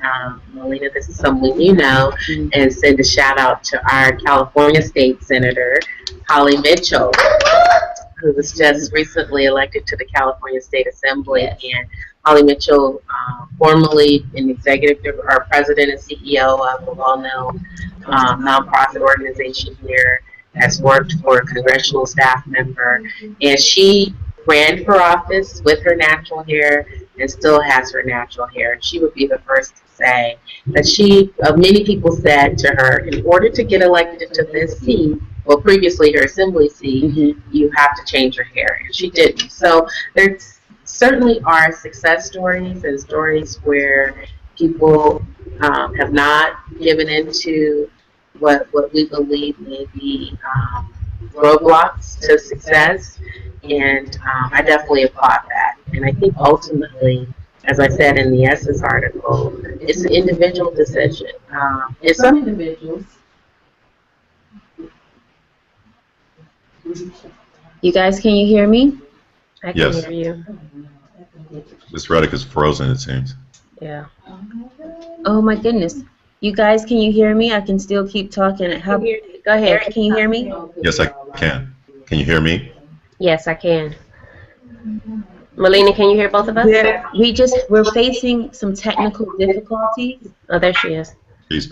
Melina, this is someone you know, and send a shout out to our California State Senator, Holly Mitchell, who was just recently elected to the California State Assembly. Yes. And Holly Mitchell, formerly an executive or president and CEO of a well-known nonprofit organization here, has worked for a congressional staff member, and she ran for office with her natural hair and still has her natural hair. She would be the first to say that many people said to her, in order to get elected to this seat, well, previously her assembly seat, you have to change your hair. And she didn't. So there certainly are success stories and stories where people have not given into what we believe may be roadblocks to success. And I definitely applaud that. And I think ultimately, as I said in the Essence article, it's an individual decision. And some individuals. You guys, can you hear me? I can Yes. hear you. Ms. Reddick is frozen, it seems. Yeah. Oh my goodness. You guys, can you hear me? I can still keep talking. How, Go ahead. Eric, can you hear me? Yes, I can. Can you hear me? Yes, I can. Melina, can you hear both of us? We're facing some technical difficulties. Oh, there she is. She's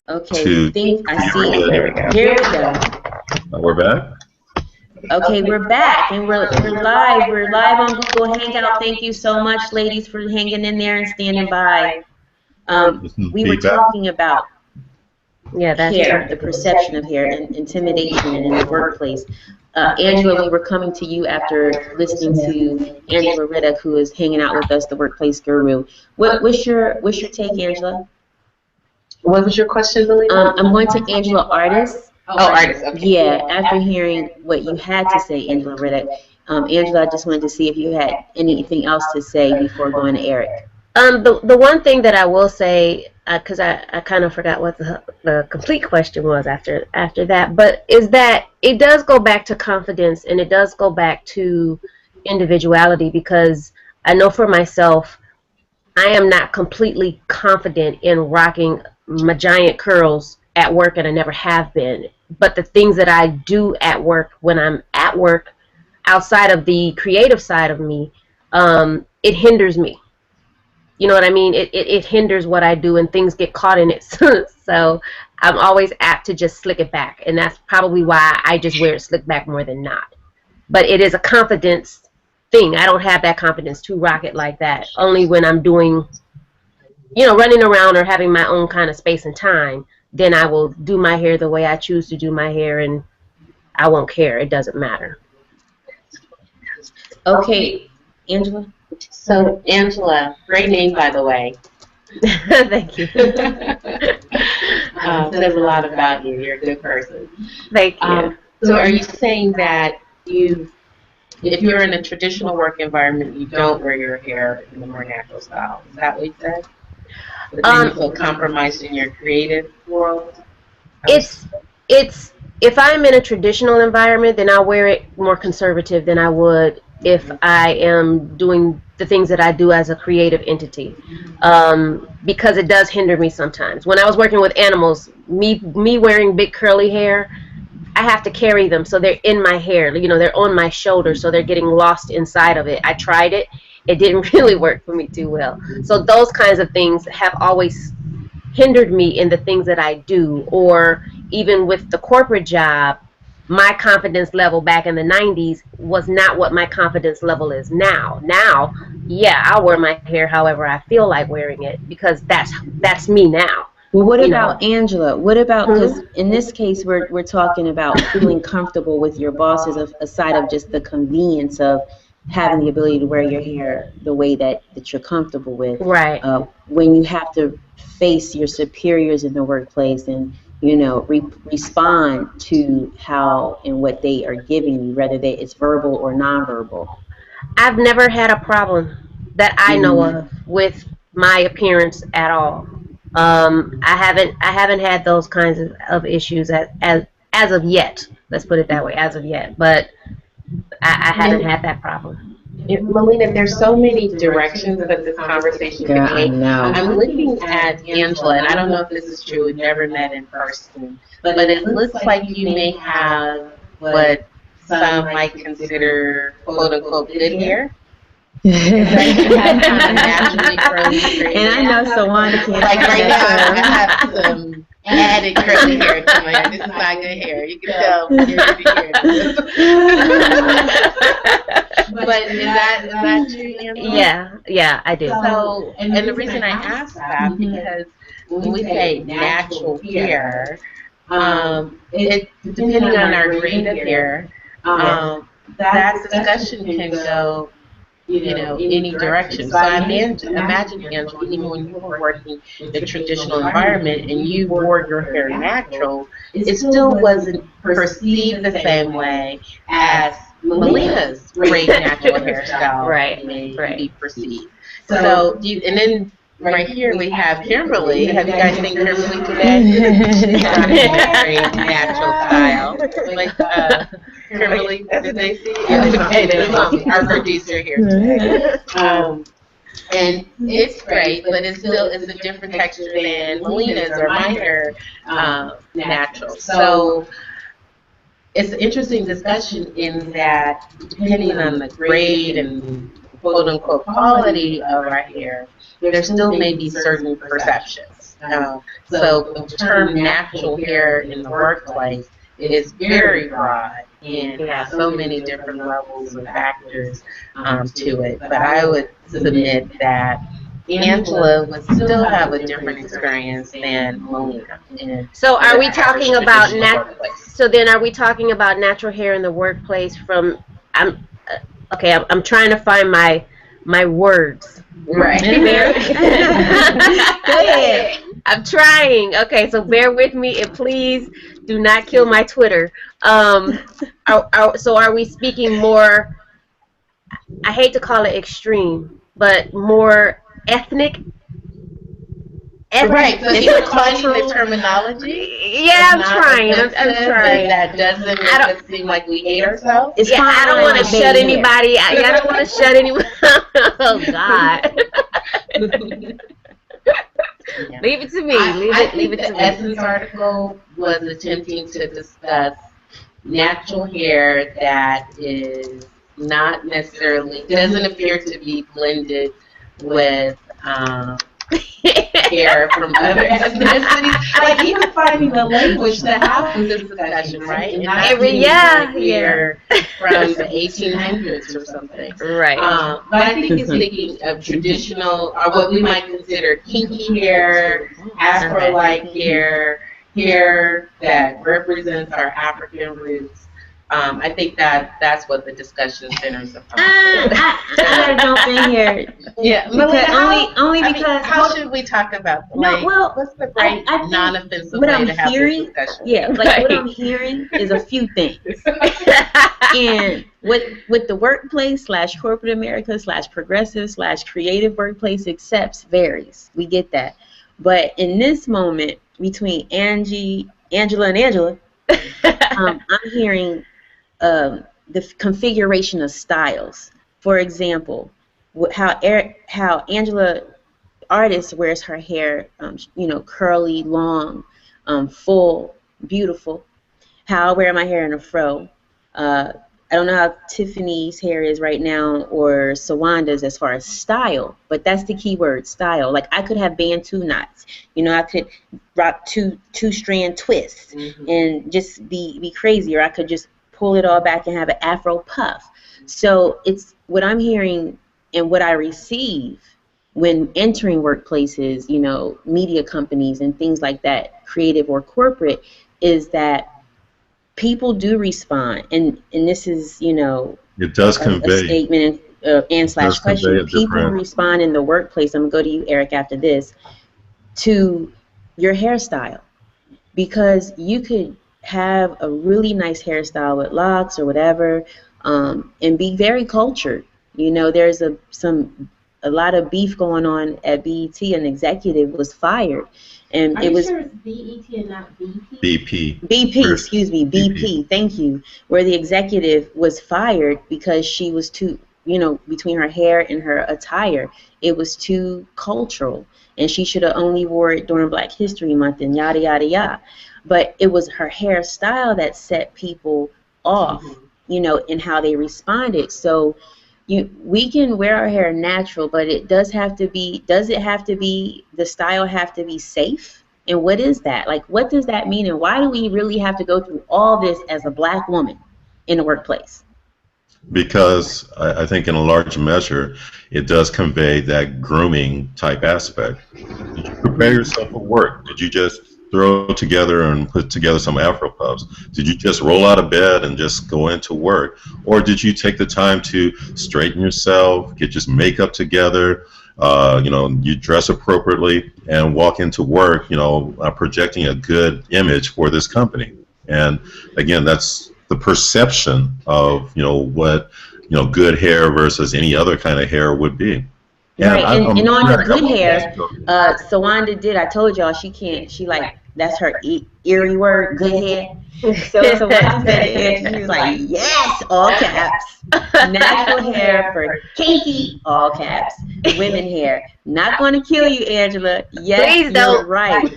Okay, to I see. get. There we go. Here we go. We're back. Okay, we're back and we're live. We're live on Google Hangout. Thank you so much, ladies, for hanging in there and standing by. We were talking about that's hair, the perception of hair, and intimidation in the workplace. Angela, we were coming to you after listening to Angela Reddock, who is hanging out with us, the workplace guru. What's your take, Angela? What was your question, Lily? I'm going to Angela Artis. Artist. Okay. Yeah, after hearing what you had to say, Angela Reddock, Angela, I just wanted to see if you had anything else to say before going to Eric. The one thing that I will say, because I kind of forgot what the complete question was after that, but is that it does go back to confidence and it does go back to individuality, because I know for myself, I am not completely confident in rocking my giant curls at work, and I never have been. But the things that I do at work, when I'm at work, outside of the creative side of me, it hinders me. You know what I mean? It hinders what I do, and things get caught in it. So I'm always apt to just slick it back, and that's probably why I just wear it slick back more than not. But it is a confidence thing. I don't have that confidence to rock it like that. Only when I'm doing, running around or having my own kind of space and time, then I will do my hair the way I choose to do my hair, and I won't care. It doesn't matter. Okay, Angela? So, Angela, great name, by the way. Thank you. Says a lot about you. You're a good person. Thank you. So are you saying that if you're in a traditional work environment, you don't wear your hair in the more natural style? Is that what you said? But then you feel compromised in your creative world? It's if I'm in a traditional environment, then I'll wear it more conservative than I would if I am doing the things that I do as a creative entity, because it does hinder me sometimes. When I was working with animals, me wearing big curly hair, I have to carry them, so they're in my hair. They're on my shoulder, so they're getting lost inside of it. I tried it. It didn't really work for me too well. So those kinds of things have always hindered me in the things that I do. Or even with the corporate job, my confidence level back in the 90s was not what my confidence level is now. Now, yeah, I'll wear my hair however I feel like wearing it, because that's me now. Well, what about Angela? What about, because in this case, we're talking about feeling comfortable with your bosses, aside of just the convenience of having the ability to wear your hair the way that you're comfortable with. Right. When you have to face your superiors in the workplace and, respond to how and what they are giving you, whether it's verbal or nonverbal. I've never had a problem that I know of with my appearance at all. I haven't had those kinds of issues as of yet. Let's put it that way, as of yet. But I haven't had that problem. Melina, there's so many directions that this conversation can take. I'm looking at Angela, and I don't know if this is true. We've never met in person, but it looks like you may have what some might consider "quote unquote" good hair. Naturally curly, and I know Sawanda can't. Like right now, I have some added curly hair to my hair. This is not good hair. You can tell you're good hair. But is that true, Angela? Yeah, I do. So, and the reason I ask that, because when we say natural hair, it depending on our grade of hair, that discussion can go, any direction. So I imagine, Angela, even when you were working in the traditional environment and you wore your hair natural, it still wasn't perceived the same way as Melina's great natural hairstyle may be perceived. So, and then right here we have Kimberly. Have you guys seen Kimberly today? She's got a great natural style. Like, Kimberly, did they see? Our producer here today. And it's great, but it's a different texture than Melina's or my hair natural. So it's an interesting discussion in that depending on the grade and quote unquote quality of our hair, there still may be certain perceptions. So the term natural hair in the workplace is very broad and has so many different levels and factors to it. But I would submit that Angela would still have a different experience than Melina. So are we talking about So then are we talking about natural hair in the workplace from? Okay. I'm trying to find my words. Right. Go ahead. I'm trying. Okay, so bear with me and please do not kill my Twitter. So are we speaking more? I hate to call it extreme, but more ethnic. Right, so you're defining the terminology. Yeah, I'm trying. I'm trying. That doesn't make it seem like we hate ourselves. Yeah, I don't want to shut anybody. I don't want to shut anyone. Oh God. Leave it to me. Leave it to me. The Essence article was attempting to discuss natural hair that is not necessarily doesn't appear to be blended with hair from other ethnicities. Like even finding the language to have this discussion, right? And not hair from the 1800s or something. Right. But I think it's thinking of traditional, or what we might consider kinky hair, Afro-like hair, hair that represents our African roots. I think that's what the discussion centers upon. I gotta jump in here. Yeah, because only because how should we talk about what's the right non-offensive way to have this discussion? Yeah, like what I'm hearing is a few things. And with the workplace / corporate America / progressive / creative workplace accepts varies. We get that. But in this moment between Angela and Angela, I'm hearing the configuration of styles. For example, how Angela artist wears her hair, curly, long, full, beautiful. How I wear my hair in a fro. I don't know how Tiffany's hair is right now or Sawanda's as far as style, but that's the key word, style. Like I could have Bantu knots, I could rock two strand twists and just be crazy, or I could just pull it all back and have an Afro puff. So it's what I'm hearing and what I receive when entering workplaces, media companies and things like that, creative or corporate, is that people do respond, and this is, it does convey a statement and / question. People respond in the workplace. I'm gonna go to you, Eric, after this, to your hairstyle, because you could have a really nice hairstyle with locks or whatever, and be very cultured. There's a lot of beef going on at BET. An executive was fired. And it was sure it's BET and not BP? BP, excuse me, BP, thank you. Where the executive was fired because she was too, between her hair and her attire, it was too cultural. And she should have only wore it during Black History Month and yada, yada, yada. But it was her hairstyle that set people off, in how they responded. So we can wear our hair natural, but does it have to be, the style have to be safe? And what is that? Like, what does that mean? And why do we really have to go through all this as a Black woman in the workplace? Because I think in a large measure, it does convey that grooming type aspect. Did you prepare yourself for work? Did you just throw together and put together some Afro puffs? Did you just roll out of bed and just go into work? Or did you take the time to straighten yourself, get your makeup together, you dress appropriately and walk into work, projecting a good image for this company? And again, that's the perception of, what, good hair versus any other kind of hair would be. Right, and on the good hair, Sawanda did. I told y'all that's her eerie word, good hair. So Sawanda said, she was like, yes, all caps. Natural hair for kinky, all caps. Women hair. Not going to kill you, Angela. Yes, you're right.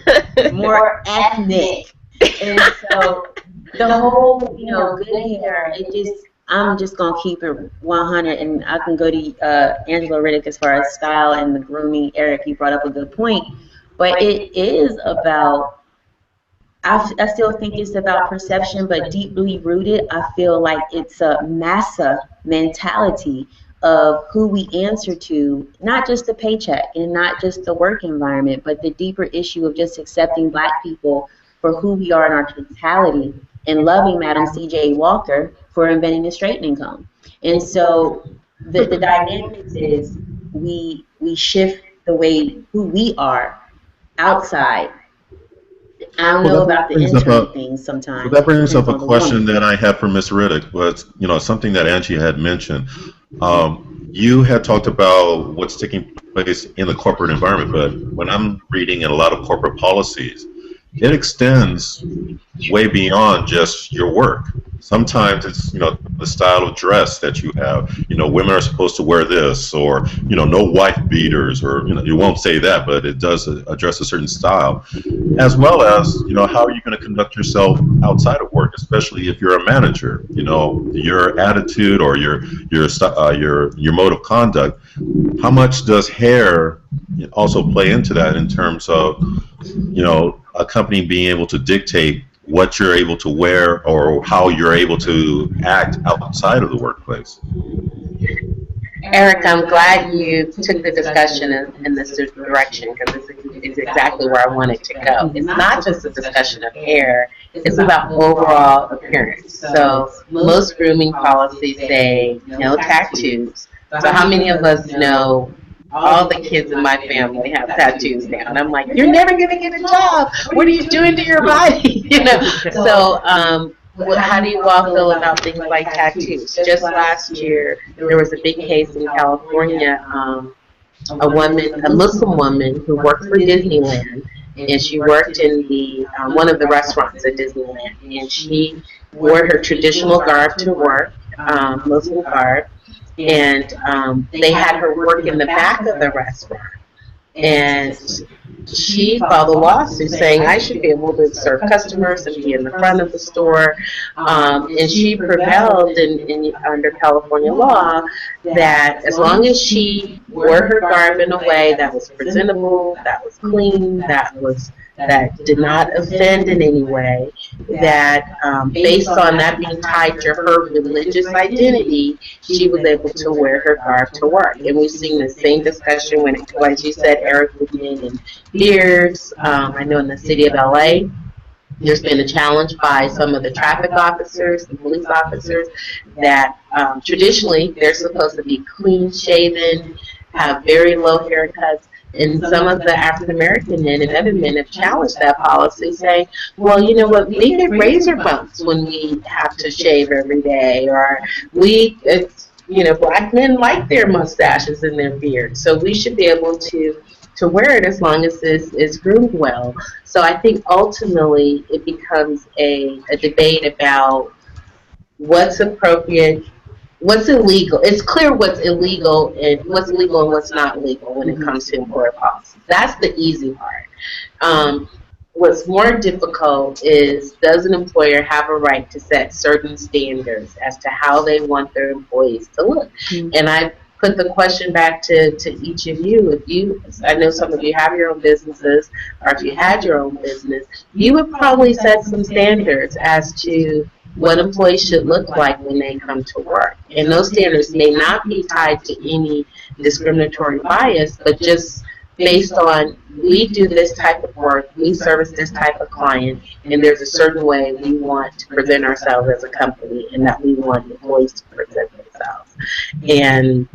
More ethnic. And so the whole, good hair, I'm just going to keep it 100, and I can go to Angela Reddock as far as style and the grooming. Eric, you brought up a good point. but it is about, I still think it's about perception, but deeply rooted, I feel like it's a massa mentality of who we answer to, not just the paycheck and not just the work environment, but the deeper issue of just accepting Black people for who we are in our totality and loving Madam C.J. Walker for inventing the straightening comb. And so the dynamics is we shift the way who we are outside. I don't Well, know that about the brings up internal a things well, sometimes. that It brings up depends a on the question woman. that I had for Ms. Riddick. Was something that Angie had mentioned. You had talked about what's taking place in the corporate environment, but when I'm reading in a lot of corporate policies, it extends way beyond just your work. Sometimes it's, the style of dress that you have. Women are supposed to wear this, or, no wife beaters, or, you won't say that, but it does address a certain style, as well as, how are you going to conduct yourself outside of work, especially if you're a manager. Your attitude or your mode of conduct. How much does hair also play into that in terms of, a company being able to dictate what you're able to wear or how you're able to act outside of the workplace? Eric, I'm glad you took the discussion in this direction because it's exactly where I want it to go. It's not just a discussion of hair, it's about overall appearance. So most grooming policies say no tattoos. So how many of us know all the kids in my family have tattoos now? And I'm like, you're never going to get a job. What are you doing to your body? So how do you all feel about things like tattoos? Just last year, there was a big case in California. A Muslim woman who worked for Disneyland, and she worked in the one of the restaurants at Disneyland, and she wore her traditional garb to work, Muslim garb, and they had her work in the back of the restaurant. And she filed a lawsuit saying I should be able to serve customers and be in the front of the store. And she prevailed under California law that as long as she wore her garb in a way that was presentable, that was clean, that did not offend in any way, that based on that being tied to her religious identity, she was able to wear her garb to work. And we've seen the same discussion when, like you said, Eric, with men and beards. I know in the city of LA, there's been a challenge by some of the traffic officers, the police officers, that traditionally they're supposed to be clean shaven, have very low haircuts. And some of the African American men and other men have challenged that policy, saying, well, you know what, we get razor bumps when we have to shave every day, or Black men like their mustaches and their beards, so we should be able to wear it as long as this is groomed well. So I think ultimately it becomes a debate about what's appropriate, what's illegal. It's clear what's illegal and what's not legal when it comes to employer policy. That's the easy part. What's more difficult is, does an employer have a right to set certain standards as to how they want their employees to look? And I put the question back to each of you. I know some of you have your own businesses, or if you had your own business, you would probably set some standards as to what employees should look like when they come to work. And those standards may not be tied to any discriminatory bias, but just based on, we do this type of work, we service this type of client, and there's a certain way we want to present ourselves as a company, and that we want employees to present themselves. And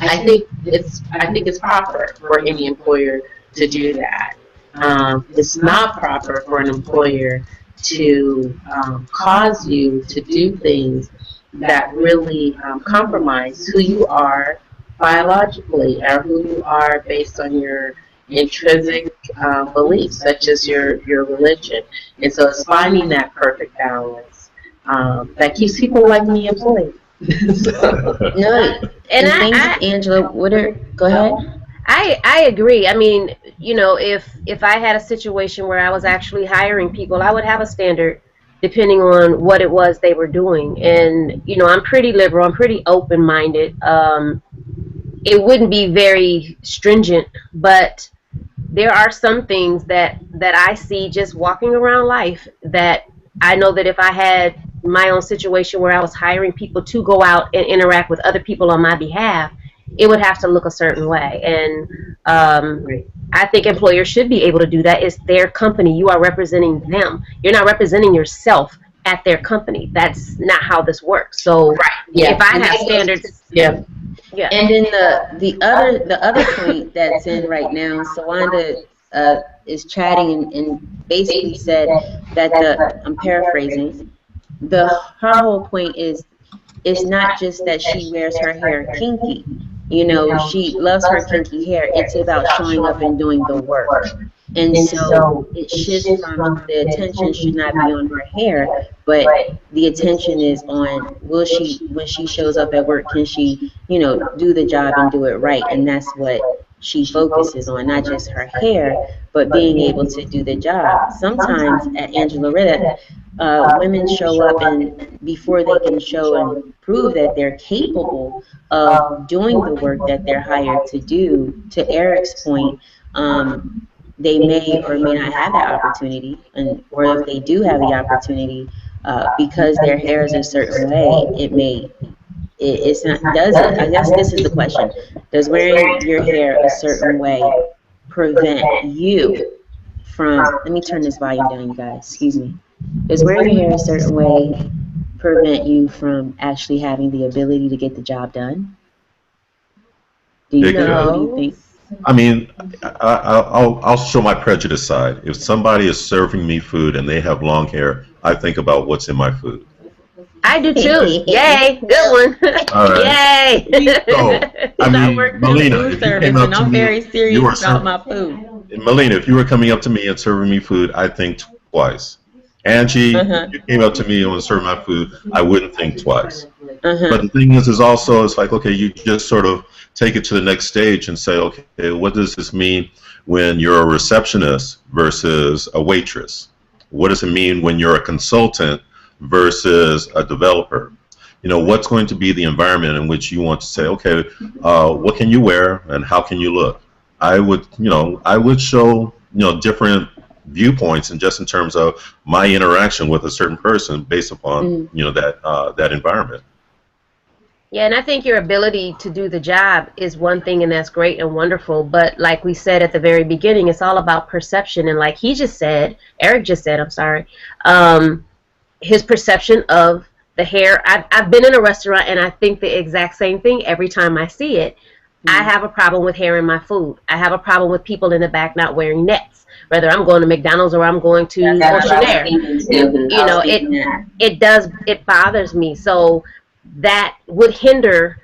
I think it's proper for any employer to do that. It's not proper for an employer to cause you to do things that really compromise who you are biologically, or who you are based on your intrinsic beliefs, such as your religion. And so it's finding that perfect balance that keeps people like me employed. No, And the things, Angela, go ahead. I agree. I mean, if I had a situation where I was actually hiring people, I would have a standard depending on what it was they were doing. And, I'm pretty liberal. I'm pretty open-minded. It wouldn't be very stringent, but there are some things that I see just walking around life that I know that if I had my own situation where I was hiring people to go out and interact with other people on my behalf, it would have to look a certain way. And I think employers should be able to do that. It's their company. You are representing them. You're not representing yourself at their company. That's not how this works. So if I have standards, yeah. And then the other point that's in right now, Sawanda is chatting and basically said that I'm paraphrasing, her whole point is it's not just that she wears her hair kinky. You know, she loves her kinky hair. It's about showing up and doing the work. And so it shifts from the attention should not be on her hair, but the attention is on when she shows up at work, can she, do the job and do it right? And that's what she focuses on, not just her hair, but being able to do the job. Sometimes at Angela Reddock, women show up and before they can show and prove that they're capable of doing the work that they're hired to do, to Eric's point, they may or may not have that opportunity, or if they do have the opportunity, because their hair is a certain way, it's not, does it? I guess this is the question. Does wearing your hair a certain way prevent you from, let me turn this volume down, you guys, excuse me. Does wearing your hair a certain way prevent you from actually having the ability to get the job done? Do you know? What do you think? I mean, I'll show my prejudice side. If somebody is serving me food and they have long hair, I think about what's in my food. I do too. Yay, good one. All right. Yay. So, I mean, Melina, if you came up to I'm me, very serious about my food. Melina, if you were coming up to me and serving me food, I'd think twice. Angie, if you came up to me and was serving my food, I wouldn't think twice. But the thing is also, it's like, okay, you just sort of take it to the next stage and say, okay, what does this mean when you're a receptionist versus a waitress? What does it mean when you're a consultant versus a developer? What's going to be the environment in which you want to say, okay, what can you wear and how can you look? I would show, different viewpoints, and just in terms of my interaction with a certain person based upon, that environment. Yeah, and I think your ability to do the job is one thing, and that's great and wonderful. But like we said at the very beginning, it's all about perception. And like Eric just said, I'm sorry, his perception of the hair. I've been in a restaurant, and I think the exact same thing every time I see it. I have a problem with hair in my food. I have a problem with people in the back not wearing nets, whether I'm going to McDonald's or I'm going to Oceanair. It bothers me. So that would hinder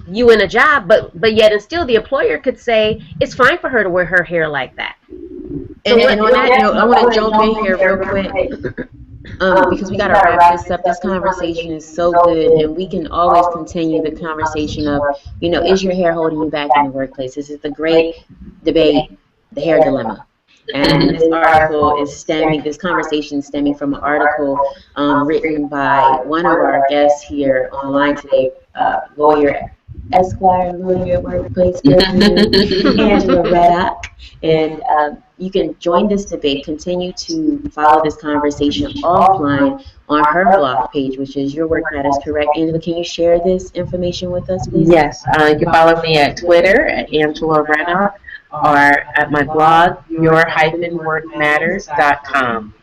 you in a job, but yet and still the employer could say it's fine for her to wear her hair like that. And on that note, I want to jump in here real quick. Because we got to wrap this up. This conversation is so good, and we can always continue the conversation of, is your hair holding you back in the workplace? This is the great debate, the hair dilemma. And this article is this conversation is stemming from an article written by one of our guests here online today, lawyer, Esquire, lawyer, workplace, Angela Reddock. And you can join this debate, continue to follow this conversation offline on her blog page, which is Your Work Matters, correct? Angela, can you share this information with us, please? Yes, you can follow me at Twitter at Angela Reddock, or at my blog, your-workmatters.com.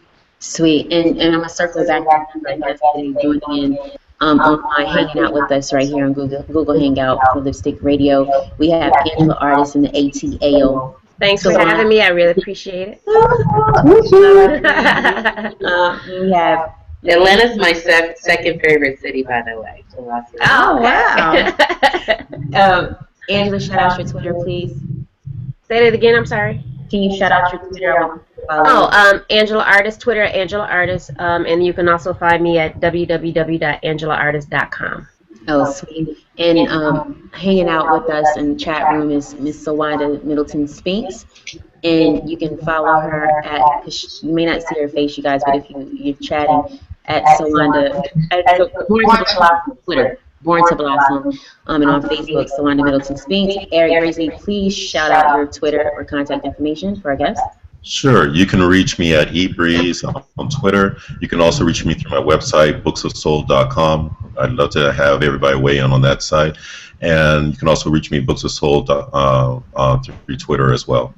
Sweet. And I'm going to circle back to joining in online, hanging out with us right here on Google Hangout for Lipstick Radio. We have Angela Artist in the ATAO. Thanks for having me. I really appreciate it. We have Atlanta's my second favorite city, by the way. So oh, wow. Angela, shout out your Twitter, please. Say that again, I'm sorry. Can you shout out your Twitter? Angela Artist, Twitter at Angela Artist, and you can also find me at www.angelaartist.com. Oh, sweet. And hanging out with us in the chat room is Miss Sawanda Middleton Spinks. And you can follow her you may not see her face, you guys, but if you're chatting, at Sawanda, at Twitter. Born to Blossom, and on Facebook, Sawanda Middleton Spinks. Eric Grizzly, please shout out your Twitter or contact information for our guests. Sure. You can reach me at eBreeze on Twitter. You can also reach me through my website, booksofsoul.com. I'd love to have everybody weigh in on that site. And you can also reach me, Books of Soul, through Twitter as well.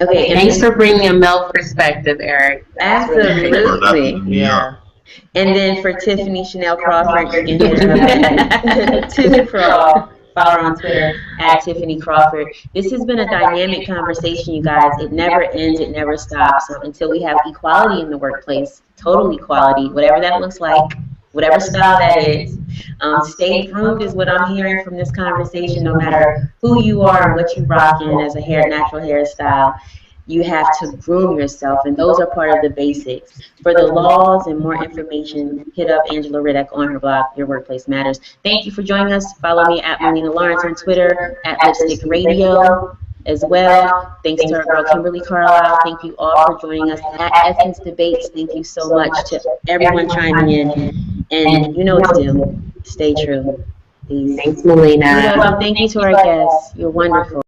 Okay. Thanks for bringing a male perspective, Eric. Absolutely. Yeah. And then for Tiffany Chanel Crawford, you can hit her up. Tiffany Crawford. Follow her on Twitter at Tiffany Crawford. This has been a dynamic conversation, you guys. It never ends. It never stops until we have equality in the workplace, total equality, whatever that looks like, whatever style that is. Stay groomed is what I'm hearing from this conversation. No matter who you are and what you rock in as a natural hairstyle, you have to groom yourself, and those are part of the basics. For the laws and more information, hit up Angela Reddock on her blog, Your Workplace Matters. Thank you for joining us. Follow me at Melina Lawrence on Twitter, at Lipstick Radio as well. Thanks to our girl Kimberly Carlisle. Thank you all for joining us at Essence Debates. Thank you so much to everyone chiming in. And you know what to do. Stay true. Peace. Thanks, Melina. You're welcome. Thank you to our guests. You're wonderful.